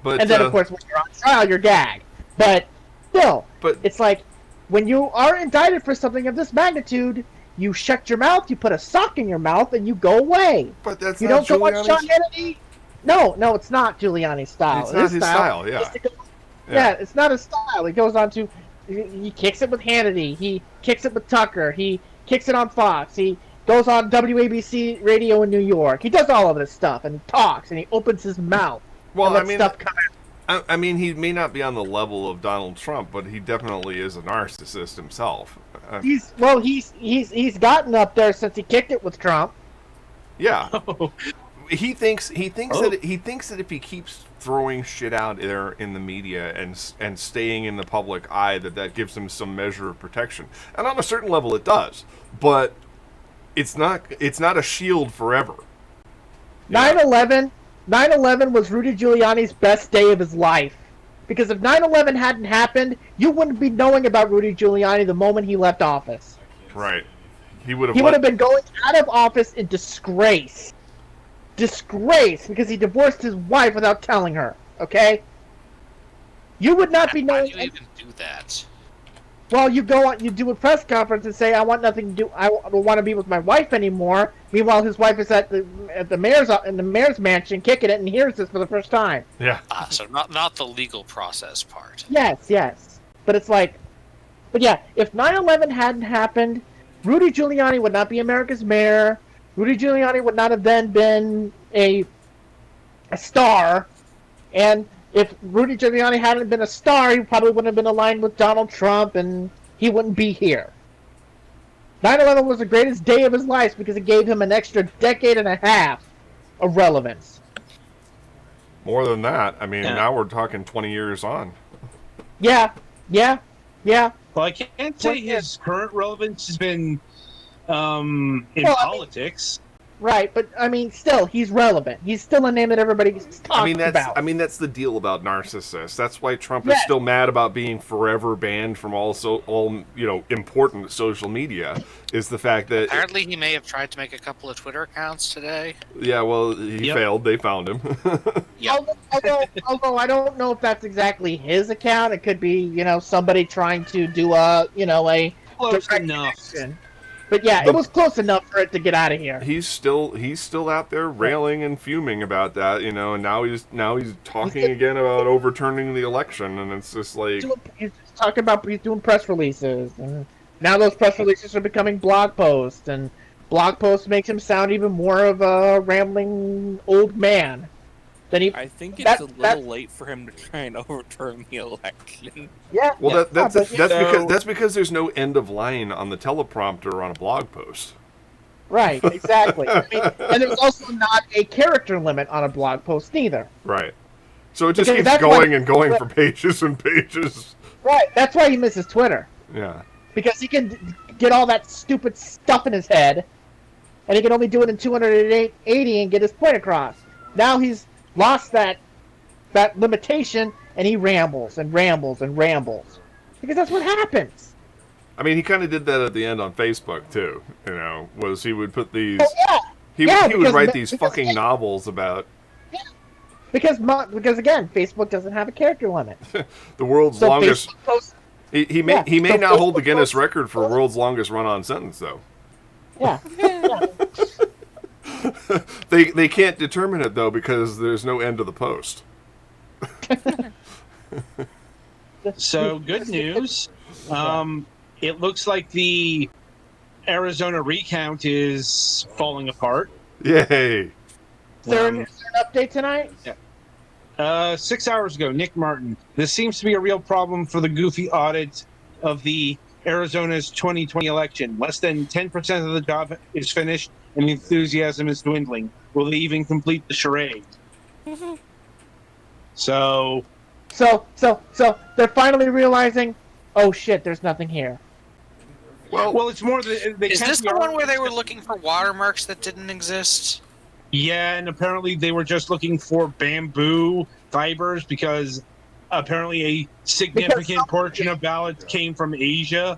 But, and then, of course, when you're on trial, you're gagged. But still, it's like when you are indicted for something of this magnitude, you shut your mouth, you put a sock in your mouth, and you go away. But that's you not don't go watch Sean Hannity. No, it's not Giuliani's style. It's not his style, yeah. Yeah, it's not his style. He goes on to... He kicks it with Hannity. He kicks it with Tucker. He kicks it on Fox. He goes on WABC radio in New York. He does all of this stuff and talks and he opens his mouth. Well, and stuff come out. I mean, he may not be on the level of Donald Trump, but he definitely is a narcissist himself. He's gotten up there since he kicked it with Trump. Yeah. He thinks that if he keeps throwing shit out there in the media and staying in the public eye, that gives him some measure of protection. And on a certain level it does. But it's not a shield forever. 9/11 was Rudy Giuliani's best day of his life. Because if 9/11 hadn't happened, you wouldn't be knowing about Rudy Giuliani the moment he left office. Right. He would have been going out of office in disgrace. Disgrace, because he divorced his wife without telling her. Okay? You would not be knowing. Why do you even do that? Well, you do a press conference and say, "I want nothing to do. I don't want to be with my wife anymore." Meanwhile, his wife is at the mayor's mansion, kicking it, and hears this for the first time. Yeah. So not the legal process part. Yes, but it's like, but yeah, if 9/11 hadn't happened, Rudy Giuliani would not be America's mayor. Rudy Giuliani would not have then been a star, and if Rudy Giuliani hadn't been a star, he probably wouldn't have been aligned with Donald Trump, and he wouldn't be here. 9/11 was the greatest day of his life because it gave him an extra decade and a half of relevance. More than that. I mean, now we're talking 20 years on. Yeah. Well, I can't say his current relevance has been in politics. Right, but I mean, still, he's relevant. He's still a name that everybody's talking about. I mean, that's the deal about narcissists. That's why Trump is still mad about being forever banned from all important social media. Is the fact that apparently he may have tried to make a couple of Twitter accounts today. Yeah, well, he failed. They found him. Although I don't know if that's exactly his account. It could be somebody trying to do a close enough. But yeah, it was close enough for it to get out of here. He's still out there railing and fuming about that, and now he's talking again about overturning the election, and it's just like he's talking about he's doing press releases, and now those press releases are becoming blog posts, and blog posts makes him sound even more of a rambling old man. then he. I think it's a little late for him to try and overturn the election. Yeah. Well, yeah. that's because there's no end of line on the teleprompter on a blog post. Right, exactly. I mean, and there's also not a character limit on a blog post either. Right. So it just keeps going and going for pages and pages. Right, that's why he misses Twitter. Yeah. Because he can get all that stupid stuff in his head, and he can only do it in 280 and get his point across. Now he's lost that limitation, and he rambles and rambles and rambles. Because that's what happens. I mean, he kind of did that at the end on Facebook, too. You know, was he would put these... Oh, yeah. He would write these fucking novels about... Yeah. Because again, Facebook doesn't have a character limit. The world's longest... He may now hold the Guinness record for world's longest run-on sentence, though. Yeah. They can't determine it, though, because there's no end to the post. So, good news. It looks like the Arizona recount is falling apart. Yay! Is there an update tonight? Yeah. 6 hours ago, Nick Martin. This seems to be a real problem for the goofy audit of the Arizona's 2020 election. Less than 10% of the job is finished, and enthusiasm is dwindling. Will they even complete the charade? So they're finally realizing, oh shit, there's nothing here. Well, it's more that is this the one where they were looking for watermarks that didn't exist? Yeah, and apparently they were just looking for bamboo fibers because apparently a significant portion of ballots came from Asia.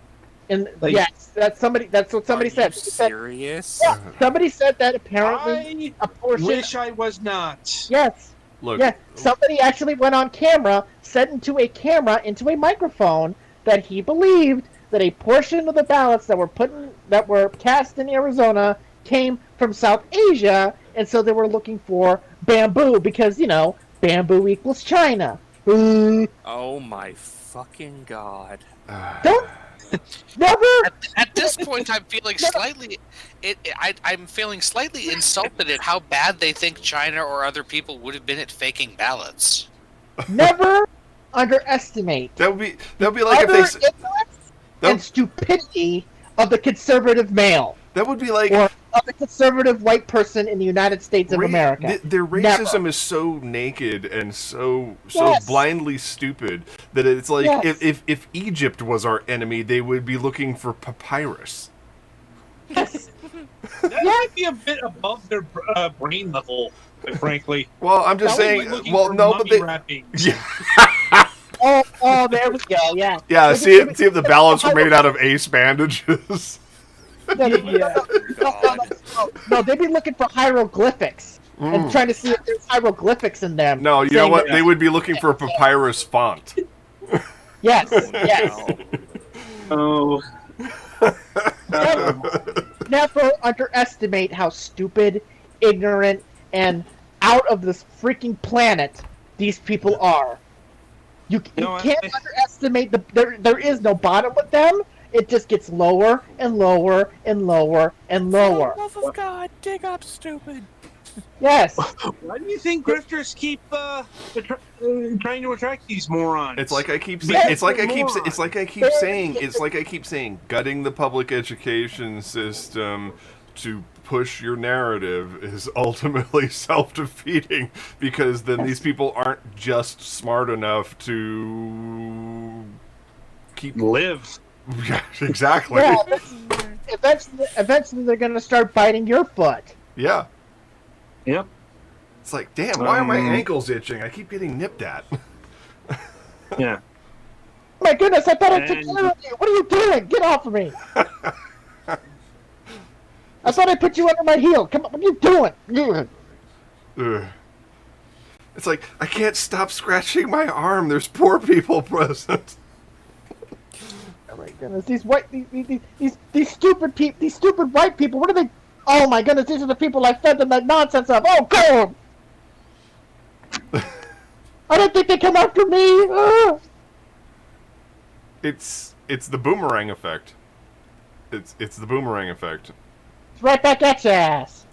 And yes, that's what somebody said. Serious? Yeah, somebody said that apparently a portion. Wish I was not. Yes. Look. Yeah, somebody actually went on camera, said into a microphone, that he believed that a portion of the ballots that were cast in Arizona came from South Asia, and so they were looking for bamboo because bamboo equals China. Oh my fucking god! Don't never. At this point, I'm feeling slightly. I'm feeling slightly insulted at how bad they think China or other people would have been at faking ballots. Never underestimate. That would be like if they ignorance and stupidity of the conservative male. That would be like... Or of the conservative white person in the United States of America. Their racism is so naked and so blindly stupid that it's like if Egypt was our enemy, they would be looking for papyrus. Yes. That might be a bit above their brain level, quite frankly. Well, I'm just saying... Well, no, but they... Yeah. Oh, there we go, yeah. Yeah, see if the ballots were made out of ace bandages. No, they'd be looking for hieroglyphics and trying to see if there's hieroglyphics in them. No, you know what? They would be looking for a papyrus font. Yes. Oh. Never underestimate how stupid, ignorant, and out of this freaking planet these people are. You can't underestimate there is no bottom with them. It just gets lower and lower and lower and lower. For the love of God, dig up, stupid. Yes. Why do you think grifters keep trying to attract these morons? It's like I keep saying, gutting the public education system to push your narrative is ultimately self-defeating, because then these people aren't just smart enough to live. Yeah, exactly. Yeah, eventually they're going to start biting your foot. Yeah. Yep. It's like, damn, why are my ankles itching? I keep getting nipped at. Yeah. Oh my goodness, I thought I took care of you. What are you doing? Get off of me. I thought I put you under my heel. Come on, what are you doing? Ugh. It's like, I can't stop scratching my arm. There's poor people present. Oh my goodness, these stupid people, these stupid white people, what are they? Oh my goodness, these are the people I fed them that nonsense of. Oh God! I don't think they come after me. It's the boomerang effect. It's the boomerang effect. It's right back at your ass.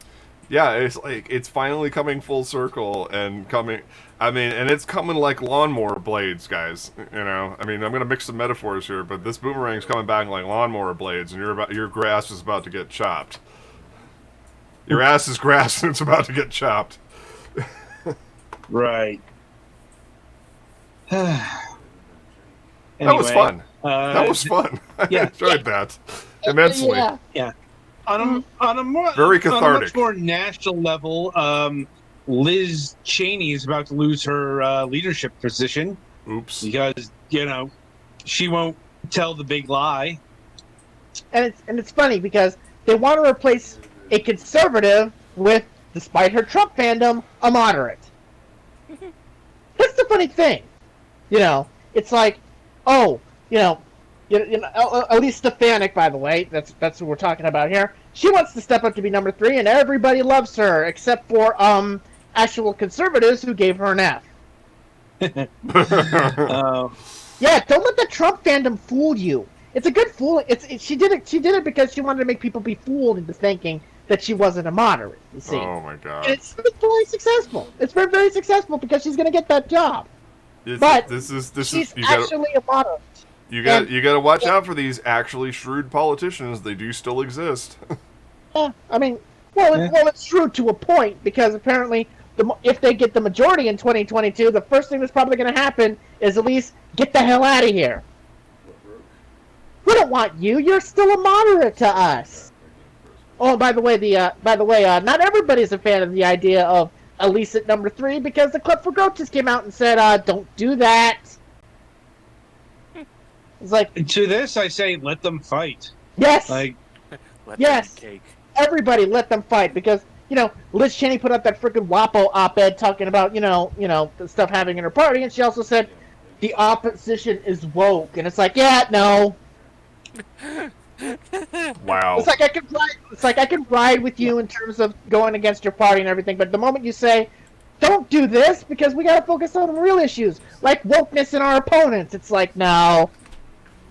Yeah, it's like it's finally coming full circle and coming. I mean, and it's coming like lawnmower blades, guys. You know, I mean, I'm gonna mix some metaphors here, but this boomerang's coming back like lawnmower blades, and your grass is about to get chopped. Your ass is grass, and it's about to get chopped. Right. That was fun. That was fun. I enjoyed that immensely. Yeah. On a more very cathartic. On a much more national level, Liz Cheney is about to lose her leadership position. Oops. Because she won't tell the big lie. And it's funny because they want to replace a conservative with, despite her Trump fandom, a moderate. That's the funny thing. It's like, Elise Stefanik, by the way, that's who we're talking about here. She wants to step up to be number 3, and everybody loves her except for actual conservatives who gave her an F. Yeah, don't let the Trump fandom fool you. It's a good fool. She did it because she wanted to make people be fooled into thinking that she wasn't a moderate. You see? Oh my God! And it's very successful. It's very, very successful because she's going to get that job. She's actually a moderate. You got to watch out for these actually shrewd politicians. They do still exist. Yeah, I mean, it's shrewd to a point because apparently, if they get the majority in 2022, the first thing that's probably going to happen is at least get the hell out of here. We don't want you. You're still a moderate to us. Oh, by the way, not everybody's a fan of the idea of Elise at number 3 because the Club for Groches came out and said, "Don't do that." It's like, to this, I say, let them fight. Yes. Let yes. them cake. Everybody let them fight because Liz Cheney put up that freaking WAPO op-ed talking about the stuff happening in her party, and she also said the opposition is woke, and it's like, yeah, no. Wow. It's like I could ride with you in terms of going against your party and everything, but the moment you say, don't do this because we gotta focus on real issues like wokeness in our opponents, it's like, no.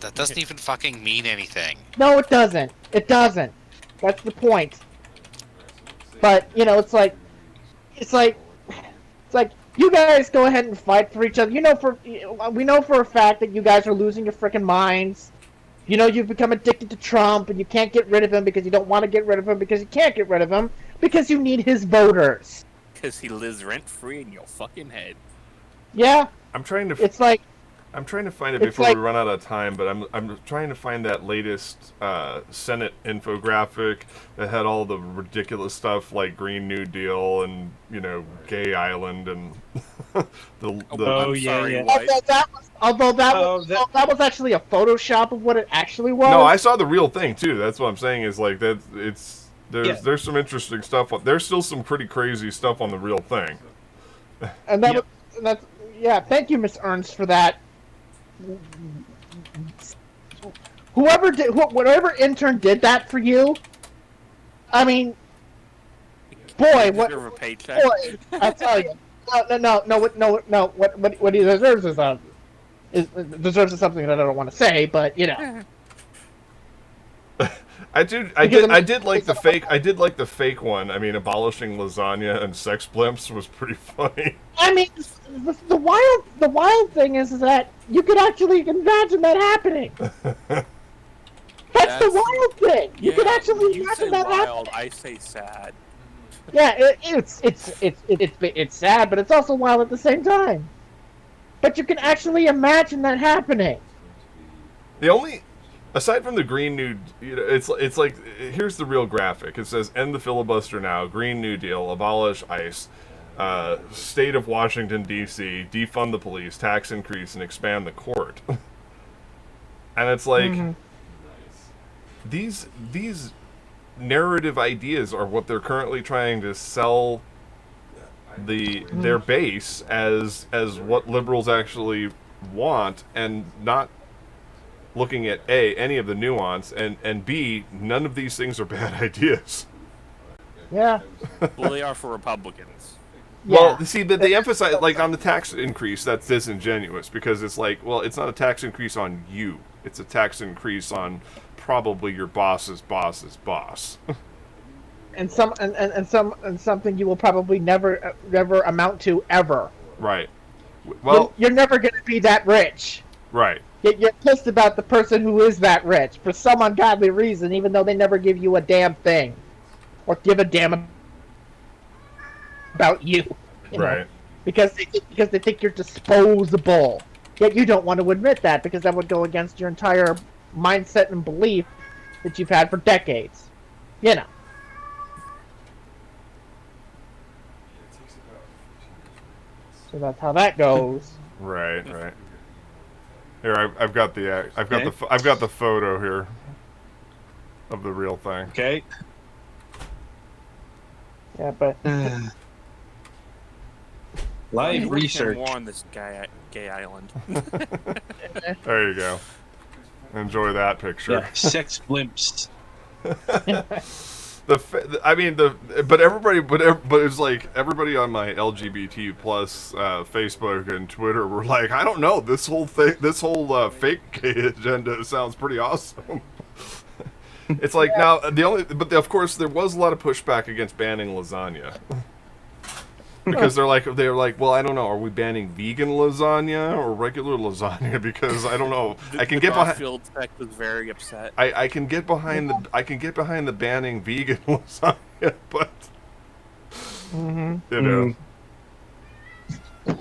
That doesn't even fucking mean anything. No, it doesn't. It doesn't. That's the point. But it's like you guys go ahead and fight for each other. We know for a fact that you guys are losing your freaking minds. You've become addicted to Trump, and you can't get rid of him because you don't want to get rid of him because you can't get rid of him because you need his voters. Because he lives rent-free in your fucking head. Yeah. I'm trying to find it before we run out of time, but I'm trying to find that latest Senate infographic that had all the ridiculous stuff like Green New Deal and Gay Island and Although that was actually a Photoshop of what it actually was. No, I saw the real thing too. That's what I'm saying is like that. There's some interesting stuff. There's still some pretty crazy stuff on the real thing. And that's thank you, Miss Ernst, for that. Whatever intern did that for you, I mean, boy, what? Boy, I tell you, no. What he deserves is something that I don't want to say, but I did like the fake one. I mean, abolishing lasagna and sex blimps was pretty funny. I mean, the wild thing is that you could actually imagine that happening. That's the wild thing. You could actually imagine that happening. I say sad. Yeah, it's sad, but it's also wild at the same time. But you can actually imagine that happening. Aside from the Green New, it's like, here's the real graphic. It says, end the filibuster now, Green New Deal, abolish ICE, state of Washington, D.C., defund the police, tax increase, and expand the court. And it's like, these narrative ideas are what they're currently trying to sell their base as what liberals actually want, and not looking at A, any of the nuance, and B, none of these things are bad ideas. Yeah. Well, they are for Republicans. Well, see, but they emphasize, like, on the tax increase, that's disingenuous, because it's like, well, it's not a tax increase on you. It's a tax increase on probably your boss's boss's boss. something you will probably never amount to ever. Right. Well, you're never going to be that rich. Right. Yet you're pissed about the person who is that rich for some ungodly reason, even though they never give you a damn thing, or give a damn about you. Right. Know? Because they think you're disposable. Yet you don't want to admit that because that would go against your entire mindset and belief that you've had for decades. You know. So that's how that goes. Right. Here, I've got the photo here of the real thing. Okay. Yeah, but live research more on this gay island. There you go. Enjoy that picture. Yeah, sex blimps. But it's like everybody on my LGBT plus Facebook and Twitter were like, I don't know, this whole fake gay agenda sounds pretty awesome. It's like now of course there was a lot of pushback against banning lasagna. Because they're like, well, I don't know, are we banning vegan lasagna or regular lasagna? Because I don't know. I can get behind. Field Tech was very upset. I can get behind the banning vegan lasagna, but you know,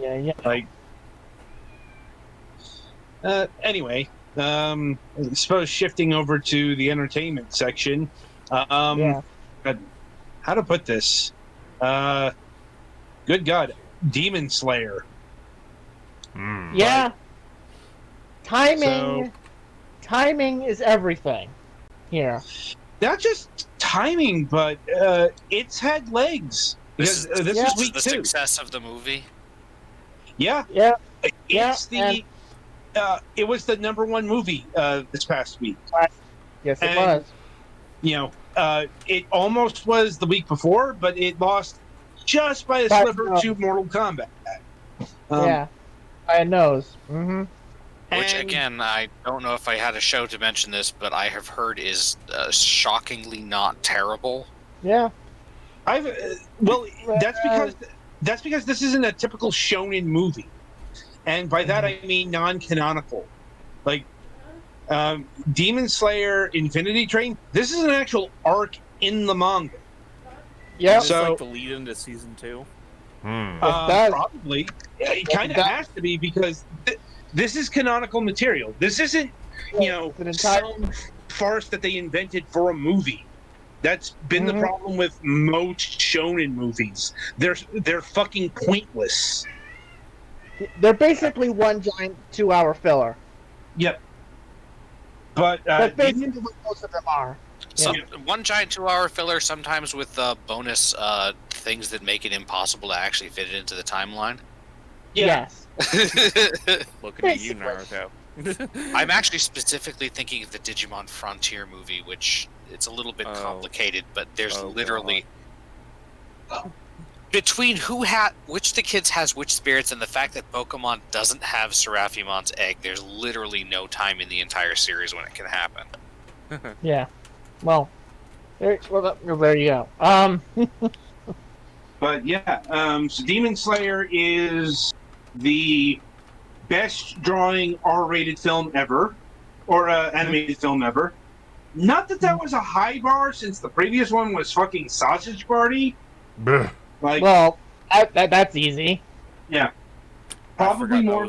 yeah. Like, anyway, I suppose shifting over to the entertainment section. How to put this? Good God, Demon Slayer. Yeah. Timing is everything here. Not just timing, but it's had legs. Because this is week the 2. Success of the movie. Yeah. It's it was the #1 movie this past week. Yes, it was. You know, it almost was the week before, but it lost just by a sliver to Mortal Kombat. By a nose. Mm-hmm. Which, again, I don't know if I had a show to mention this, but I have heard is shockingly not terrible. Yeah. That's because this isn't a typical shonen movie, and by that I mean non-canonical. Like Demon Slayer, Infinity Train. This is an actual arc in the manga. Yeah. So like the lead into season 2. Probably. Yeah, it kind of has to be because this is canonical material. This isn't, some farce that they invented for a movie. That's been the problem with most shonen movies. They're fucking pointless. They're basically one giant 2-hour filler. Yep. But that's basically what most of them are. One giant 2-hour filler, sometimes with bonus things that make it impossible to actually fit it into the timeline. Yes. Looking at you, Naruto. I'm actually specifically thinking of the Digimon Frontier movie, which it's a little bit complicated, but there's literally between which the kids has which spirits and the fact that Pokemon doesn't have Seraphimon's egg, there's literally no time in the entire series when it can happen. Yeah. Well, there you go. But yeah, so Demon Slayer is the best drawing R-rated film ever, or animated film ever. Not that was a high bar, since the previous one was fucking Sausage Party. Blech. Like, well, that's easy. Yeah. Probably more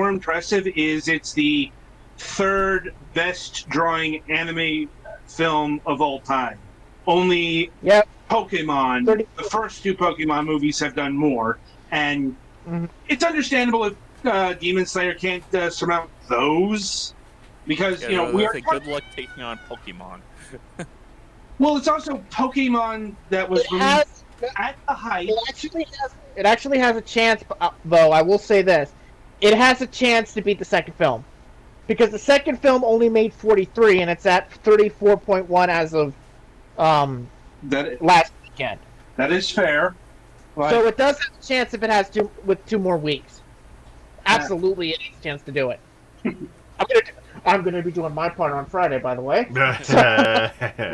impressive is it's the 3rd best drawing anime film of all time. Only Pokemon, the first 2 Pokemon movies have done more, and it's understandable if Demon Slayer can't surmount those, because we are good luck taking on Pokemon. Well, it's also Pokemon that was released at the height. It actually has a chance, though. I will say this: it has a chance to beat the second film, because the second film only made 43, and it's at 34.1 as of last weekend. That is fair. So it does have a chance if it has with 2 more weeks. Absolutely, it has a chance to do it. I'm going to be doing my part on Friday, by the way. We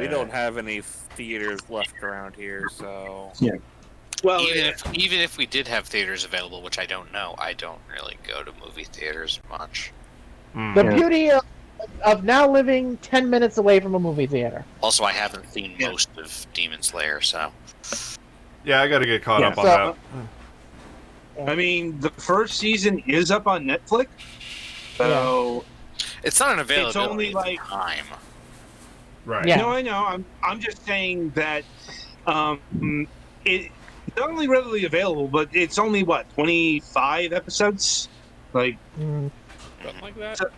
don't have any theaters left around here, so... Yeah. Well, even if we did have theaters available, which I don't know, I don't really go to movie theaters much. The beauty of now living 10 minutes away from a movie theater. Also, I haven't seen most of Demon Slayer, so... Yeah, I got to get caught up on that. I mean, the first season is up on Netflix, so it's not an availability. It's only like time, right? Yeah. No, I know. I'm just saying that it's not only readily available, but it's only 25 episodes, like something like that. So,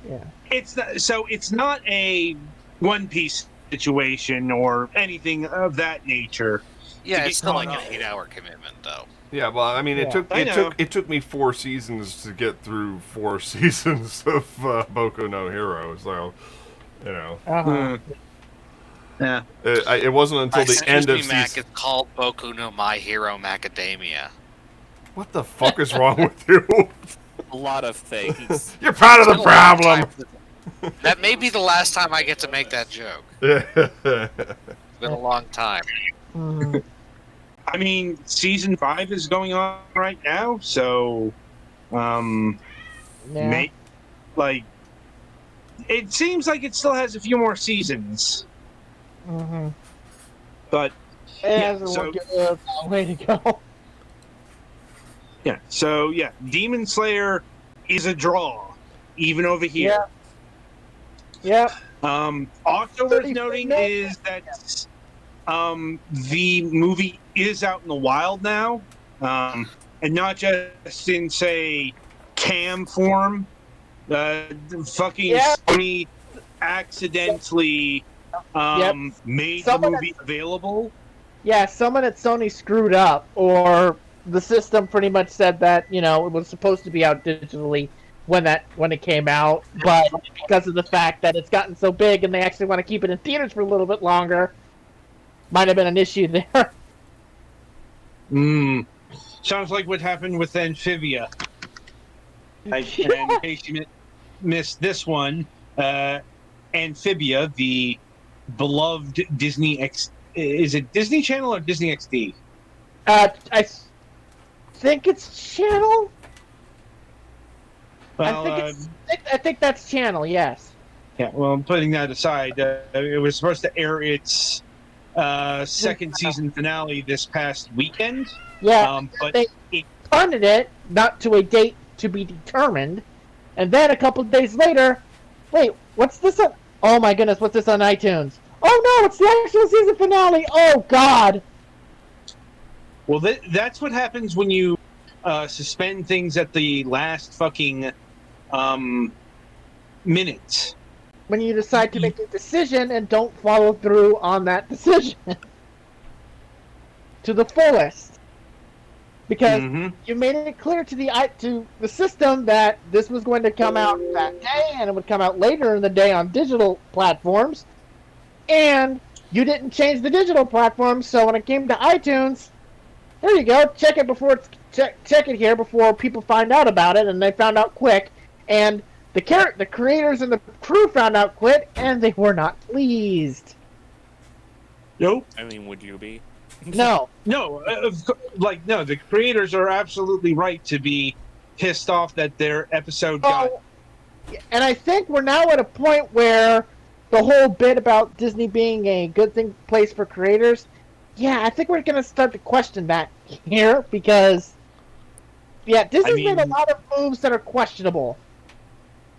yeah. It's not a One Piece situation or anything of that nature. Yeah, it's not like an 8-hour commitment, though. Yeah, well, I mean, it took me 4 seasons to get through 4 seasons of Boku no Hero, so you know. Yeah. It wasn't until the end of season. Mac, it's called Boku no My Hero Macadamia. What the fuck is wrong with you? A lot of things. You're part of the problem. That may be the last time I get to make that joke. It's been a long time. I mean, season 5 is going on right now, so it seems like it still has a few more seasons. But it has a way to go. Yeah, so Demon Slayer is a draw, even over here. Yeah. Also worth noting is that the movie is out in the wild now, and not just in, say, cam form. Sony accidentally made the movie available. Yeah, someone at Sony screwed up, or the system pretty much said that, it was supposed to be out digitally when it came out, but because of the fact that it's gotten so big and they actually want to keep it in theaters for a little bit longer, might have been an issue there. Sounds like what happened with Amphibia. And in case you missed this one, Amphibia, the beloved Disney is it Disney Channel or Disney XD? I think it's Channel. Well, I think that's Channel. Yes. Yeah. Well, I'm putting that aside. It was supposed to air its second season finale this past weekend. Yeah, but they funded it not to a date to be determined, and then a couple of days later, wait, what's this on? Oh my goodness, what's this on iTunes? Oh no, it's the actual season finale. Oh God. Well, that's what happens when you suspend things at the last fucking minute. When you decide to make a decision and don't follow through on that decision to the fullest, because you made it clear to the system that this was going to come out that day and it would come out later in the day on digital platforms, and you didn't change the digital platform. So when it came to iTunes, there you go. Check it here before people find out about it, and they found out quick, and the creators and the crew found out quick, and they were not pleased. Nope. I mean, would you be? No. No, the creators are absolutely right to be pissed off that their episode got... And I think we're now at a point where the whole bit about Disney being a good place for creators, I think we're going to start to question that here, because, Disney's made a lot of moves that are questionable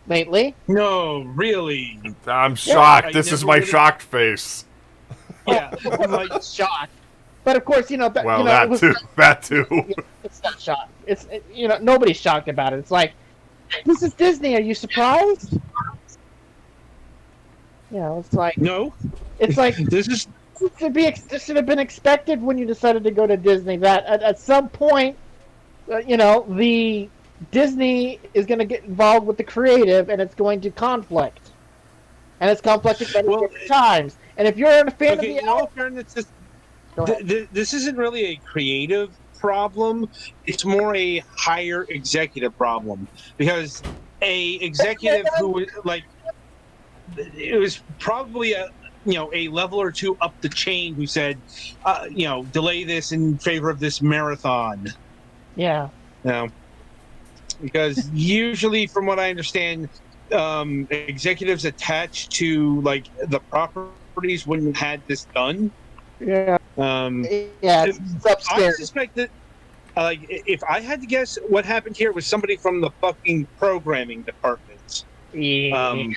lately. No, really. I'm shocked. This is my shocked face. Yeah, I'm like shocked. But of course, that too. It's not shocked. Nobody's shocked about it. It's like, this is Disney. Are you surprised? It's like no. It's like this should have been expected when you decided to go to Disney. That at some point, the Disney is going to get involved with the creative, and it's going to conflict, and it's conflicted many different times. And if you're a fan of in all fairness, this isn't really a creative problem. It's more a higher executive problem, because a executive who like it was probably a level or two up the chain who said, delay this in favor of this marathon. Yeah. Because usually, from what I understand, executives attached to like the properties wouldn't have had this done. Yeah. It's upstairs. I suspect that, if I had to guess, what happened here was somebody from the fucking programming department. Yeah.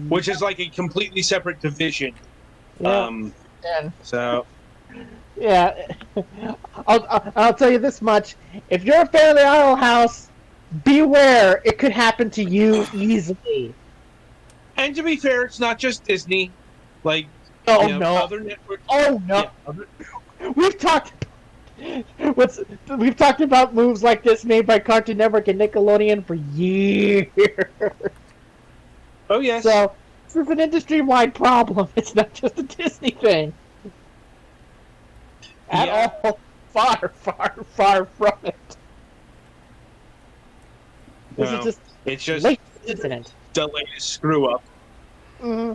Which is like a completely separate division. Yeah. So. Yeah, I'll tell you this much: if you're a fan of the Owl House, beware, it could happen to you easily. And to be fair, it's not just Disney. Like, no, other networks. Oh no, yeah. We've talked about moves like this made by Cartoon Network and Nickelodeon for years. Oh yes. So this is an industry-wide problem. It's not just a Disney thing. At all, far from it. This is just it's just late incident. The latest screw up. Mm-hmm.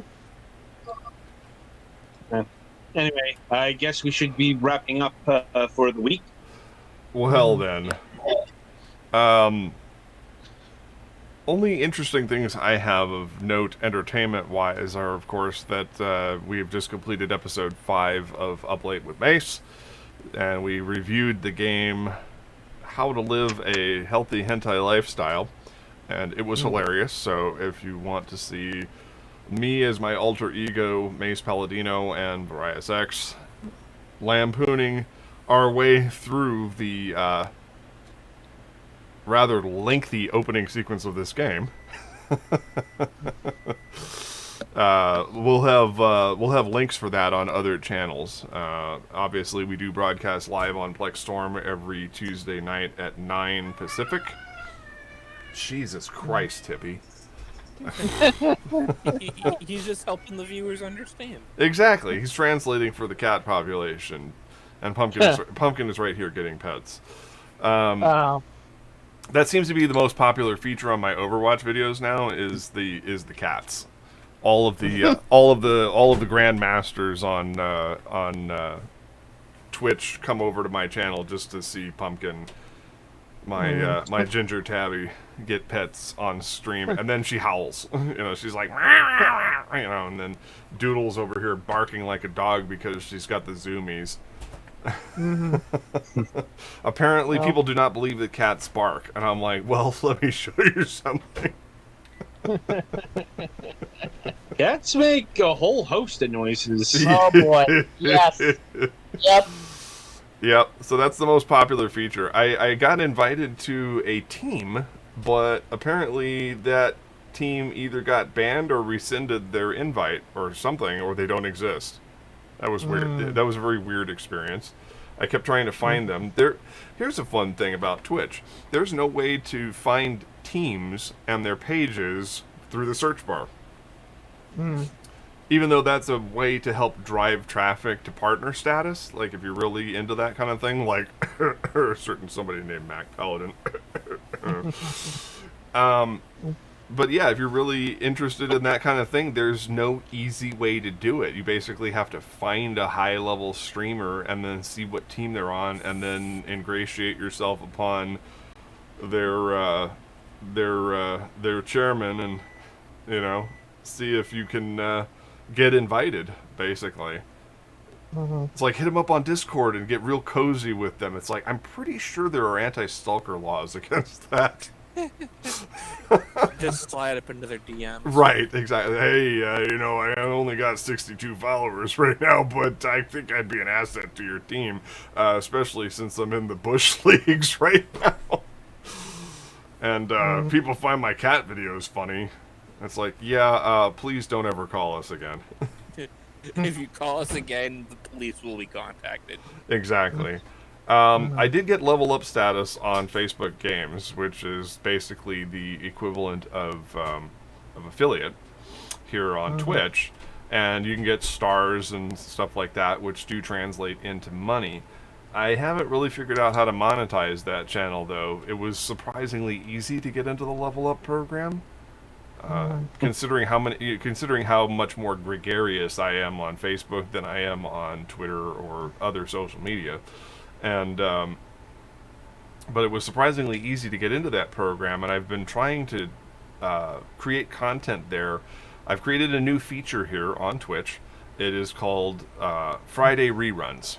Anyway, I guess we should be wrapping up for the week. Well then, only interesting things I have of note entertainment-wise are, of course, that we have just completed episode 5 of Up Late with Mace. And we reviewed the game How to Live a Healthy Hentai Lifestyle, and it was hilarious. So if you want to see me as my alter ego, Mace Palladino and Various X, lampooning our way through the rather lengthy opening sequence of this game, we'll have links for that on other channels. Obviously, we do broadcast live on Plex Storm every Tuesday night at 9 Pacific. Jesus Christ, Tippy. He's just helping the viewers understand. Exactly. He's translating for the cat population, and Pumpkin is right here getting pets. That seems to be the most popular feature on my Overwatch videos now. Is the cats. All of the grandmasters on Twitch come over to my channel just to see Pumpkin, my ginger tabby, get pets on stream, and then she howls. She's like, and then Doodle's over here barking like a dog because she's got the zoomies. Apparently, people do not believe that cats bark, and I'm like, well, let me show you something. Cats make a whole host of noises. Oh boy, yes. Yep, so that's the most popular feature. I got invited to a team, but apparently that team either got banned or rescinded their invite or something, or they don't exist. That was weird. That was a very weird experience. I kept trying to find them. Here's a fun thing about Twitch. There's no way to find teams and their pages through the search bar. Even though that's a way to help drive traffic to partner status, like if you're really into that kind of thing, like certain somebody named Mac Paladin. But yeah, if you're really interested in that kind of thing, there's no easy way to do it. You basically have to find a high-level streamer and then see what team they're on, and then ingratiate yourself upon their chairman, and see if you can get invited. Basically, it's like hit them up on Discord and get real cozy with them. It's like, I'm pretty sure there are anti-stalker laws against that. Just slide up into their DMs. Right, exactly. Hey, I only got 62 followers right now, but I think I'd be an asset to your team, especially since I'm in the Bush Leagues right now. And people find my cat videos funny. It's like, please don't ever call us again. If you call us again, the police will be contacted. Exactly. I did get level up status on Facebook Games, which is basically the equivalent of affiliate here on Twitch, and you can get stars and stuff like that, which do translate into money. I haven't really figured out how to monetize that channel, though. It was surprisingly easy to get into the Level Up program, considering how much more gregarious I am on Facebook than I am on Twitter or other social media, and but it was surprisingly easy to get into that program, and I've been trying to create content there. I've created a new feature here on Twitch. It is called Friday Reruns.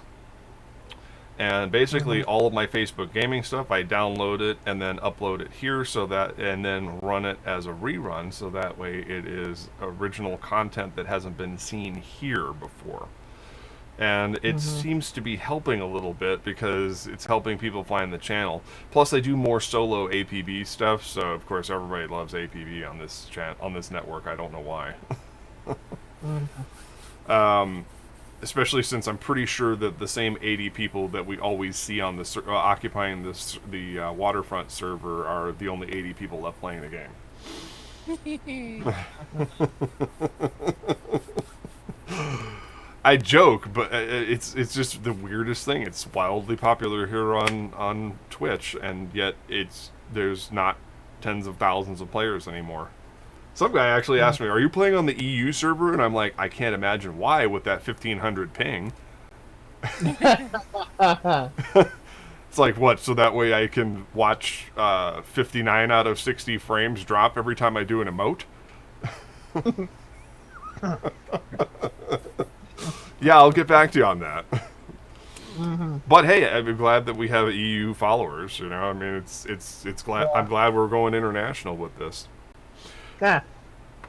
And basically all of my Facebook gaming stuff, I download it and then upload it here and then run it as a rerun, so that way it is original content that hasn't been seen here before. And it seems to be helping a little bit because it's helping people find the channel. Plus, I do more solo APB stuff, so of course everybody loves APB on this network. I don't know why. Especially since I'm pretty sure that the same 80 people that we always see on the occupying the waterfront server are the only 80 people left playing the game. I joke, but it's just the weirdest thing. It's wildly popular here on Twitch, and yet there's not tens of thousands of players anymore. Some guy actually asked me, "Are you playing on the EU server?" And I'm like, I can't imagine why with that 1500 ping. It's like, what? So that way I can watch 59 out of 60 frames drop every time I do an emote? Yeah, I'll get back to you on that. But hey, I'm glad that we have EU followers. You know, I mean, it's glad. I'm glad we're going international with this. Yeah.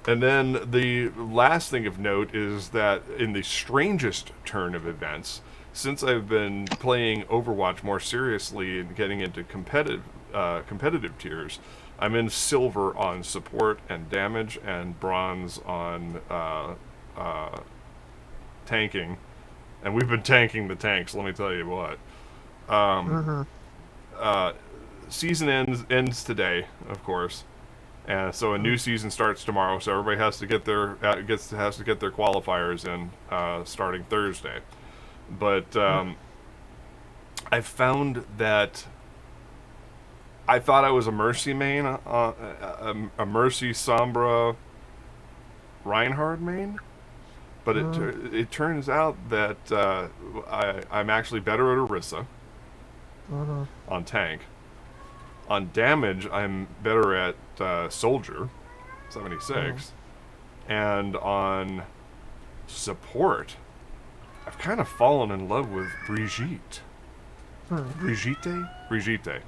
And then the last thing of note is that in the strangest turn of events, since I've been playing Overwatch more seriously and getting into competitive tiers, I'm in silver on support and damage and bronze on tanking. And we've been tanking the tanks, let me tell you what. Season ends today, of course. And so a new season starts tomorrow, so everybody has to get their qualifiers in starting Thursday. But I found that I thought I was a Mercy main, a Mercy Sombra Reinhardt main, but it turns out that I'm actually better at Orisa on tank. On damage, I'm better at Soldier, 76. And on support, I've kind of fallen in love with Brigitte. Brigitte.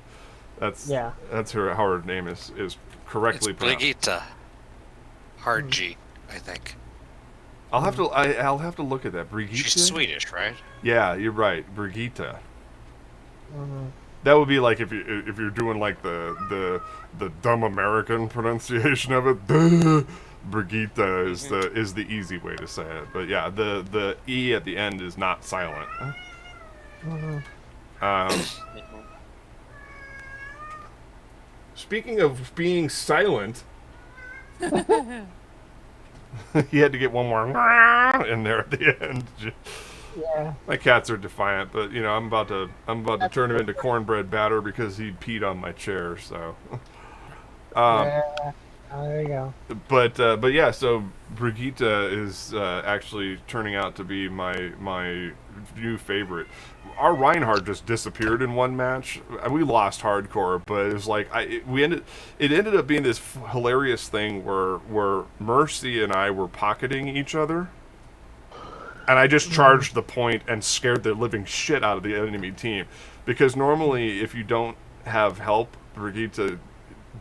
That's how her name is correctly pronounced. Brigitte. Hard G, I think. I'll have to look at that. Brigitte. She's Swedish, right? Yeah, you're right. Brigitte. That would be like if you're doing like the dumb American pronunciation of it. Brigitte is the easy way to say it. But yeah, the E at the end is not silent. Speaking of being silent, he had to get one more in there at the end. Yeah. My cats are defiant, but you know I'm about to turn him into cornbread batter because he peed on my chair. So, there you go. But yeah, so Brigitte is actually turning out to be my new favorite. Our Reinhardt just disappeared in one match. We lost hardcore, but it was like it ended up being this hilarious thing where Mercy and I were pocketing each other. And I just charged the point and scared the living shit out of the enemy team. Because normally, if you don't have help, Brigitte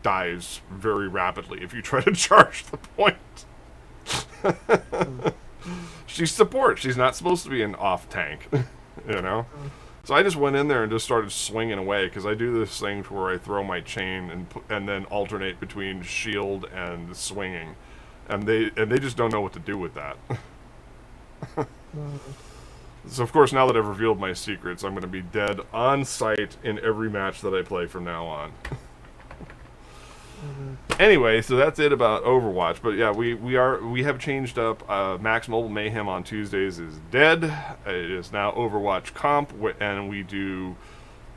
dies very rapidly if you try to charge the point. She's support. She's not supposed to be an off tank, you know? So I just went in there and just started swinging away, because I do this thing where I throw my chain and then alternate between shield and swinging. And they just don't know what to do with that. So of course, now that I've revealed my secrets, I'm going to be dead on sight in every match that I play from now on. Anyway, so that's it about Overwatch. But yeah, we have changed up. Max Mobile Mayhem on Tuesdays is dead. It is now Overwatch Comp, and we do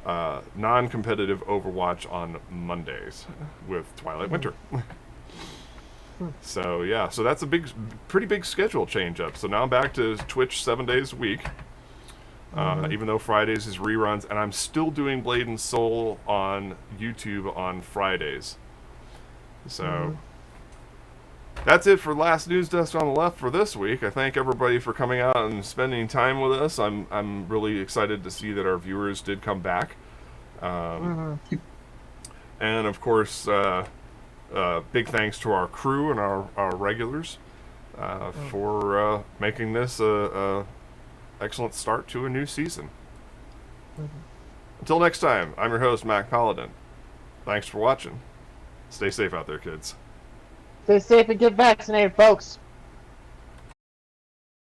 non-competitive Overwatch on Mondays with Twilight Winter. So yeah, so that's a pretty big schedule change up. So now I'm back to Twitch 7 days a week. Even though Fridays is reruns, and I'm still doing Blade and Soul on YouTube on Fridays. So that's it for Last News Desk on the Left for this week. I thank everybody for coming out and spending time with us. I'm really excited to see that our viewers did come back. And of course, big thanks to our crew and our regulars for making this a excellent start to a new season. Until next time, I'm your host, Mac Paladin. Thanks for watching. Stay safe out there, kids. Stay safe and get vaccinated, folks.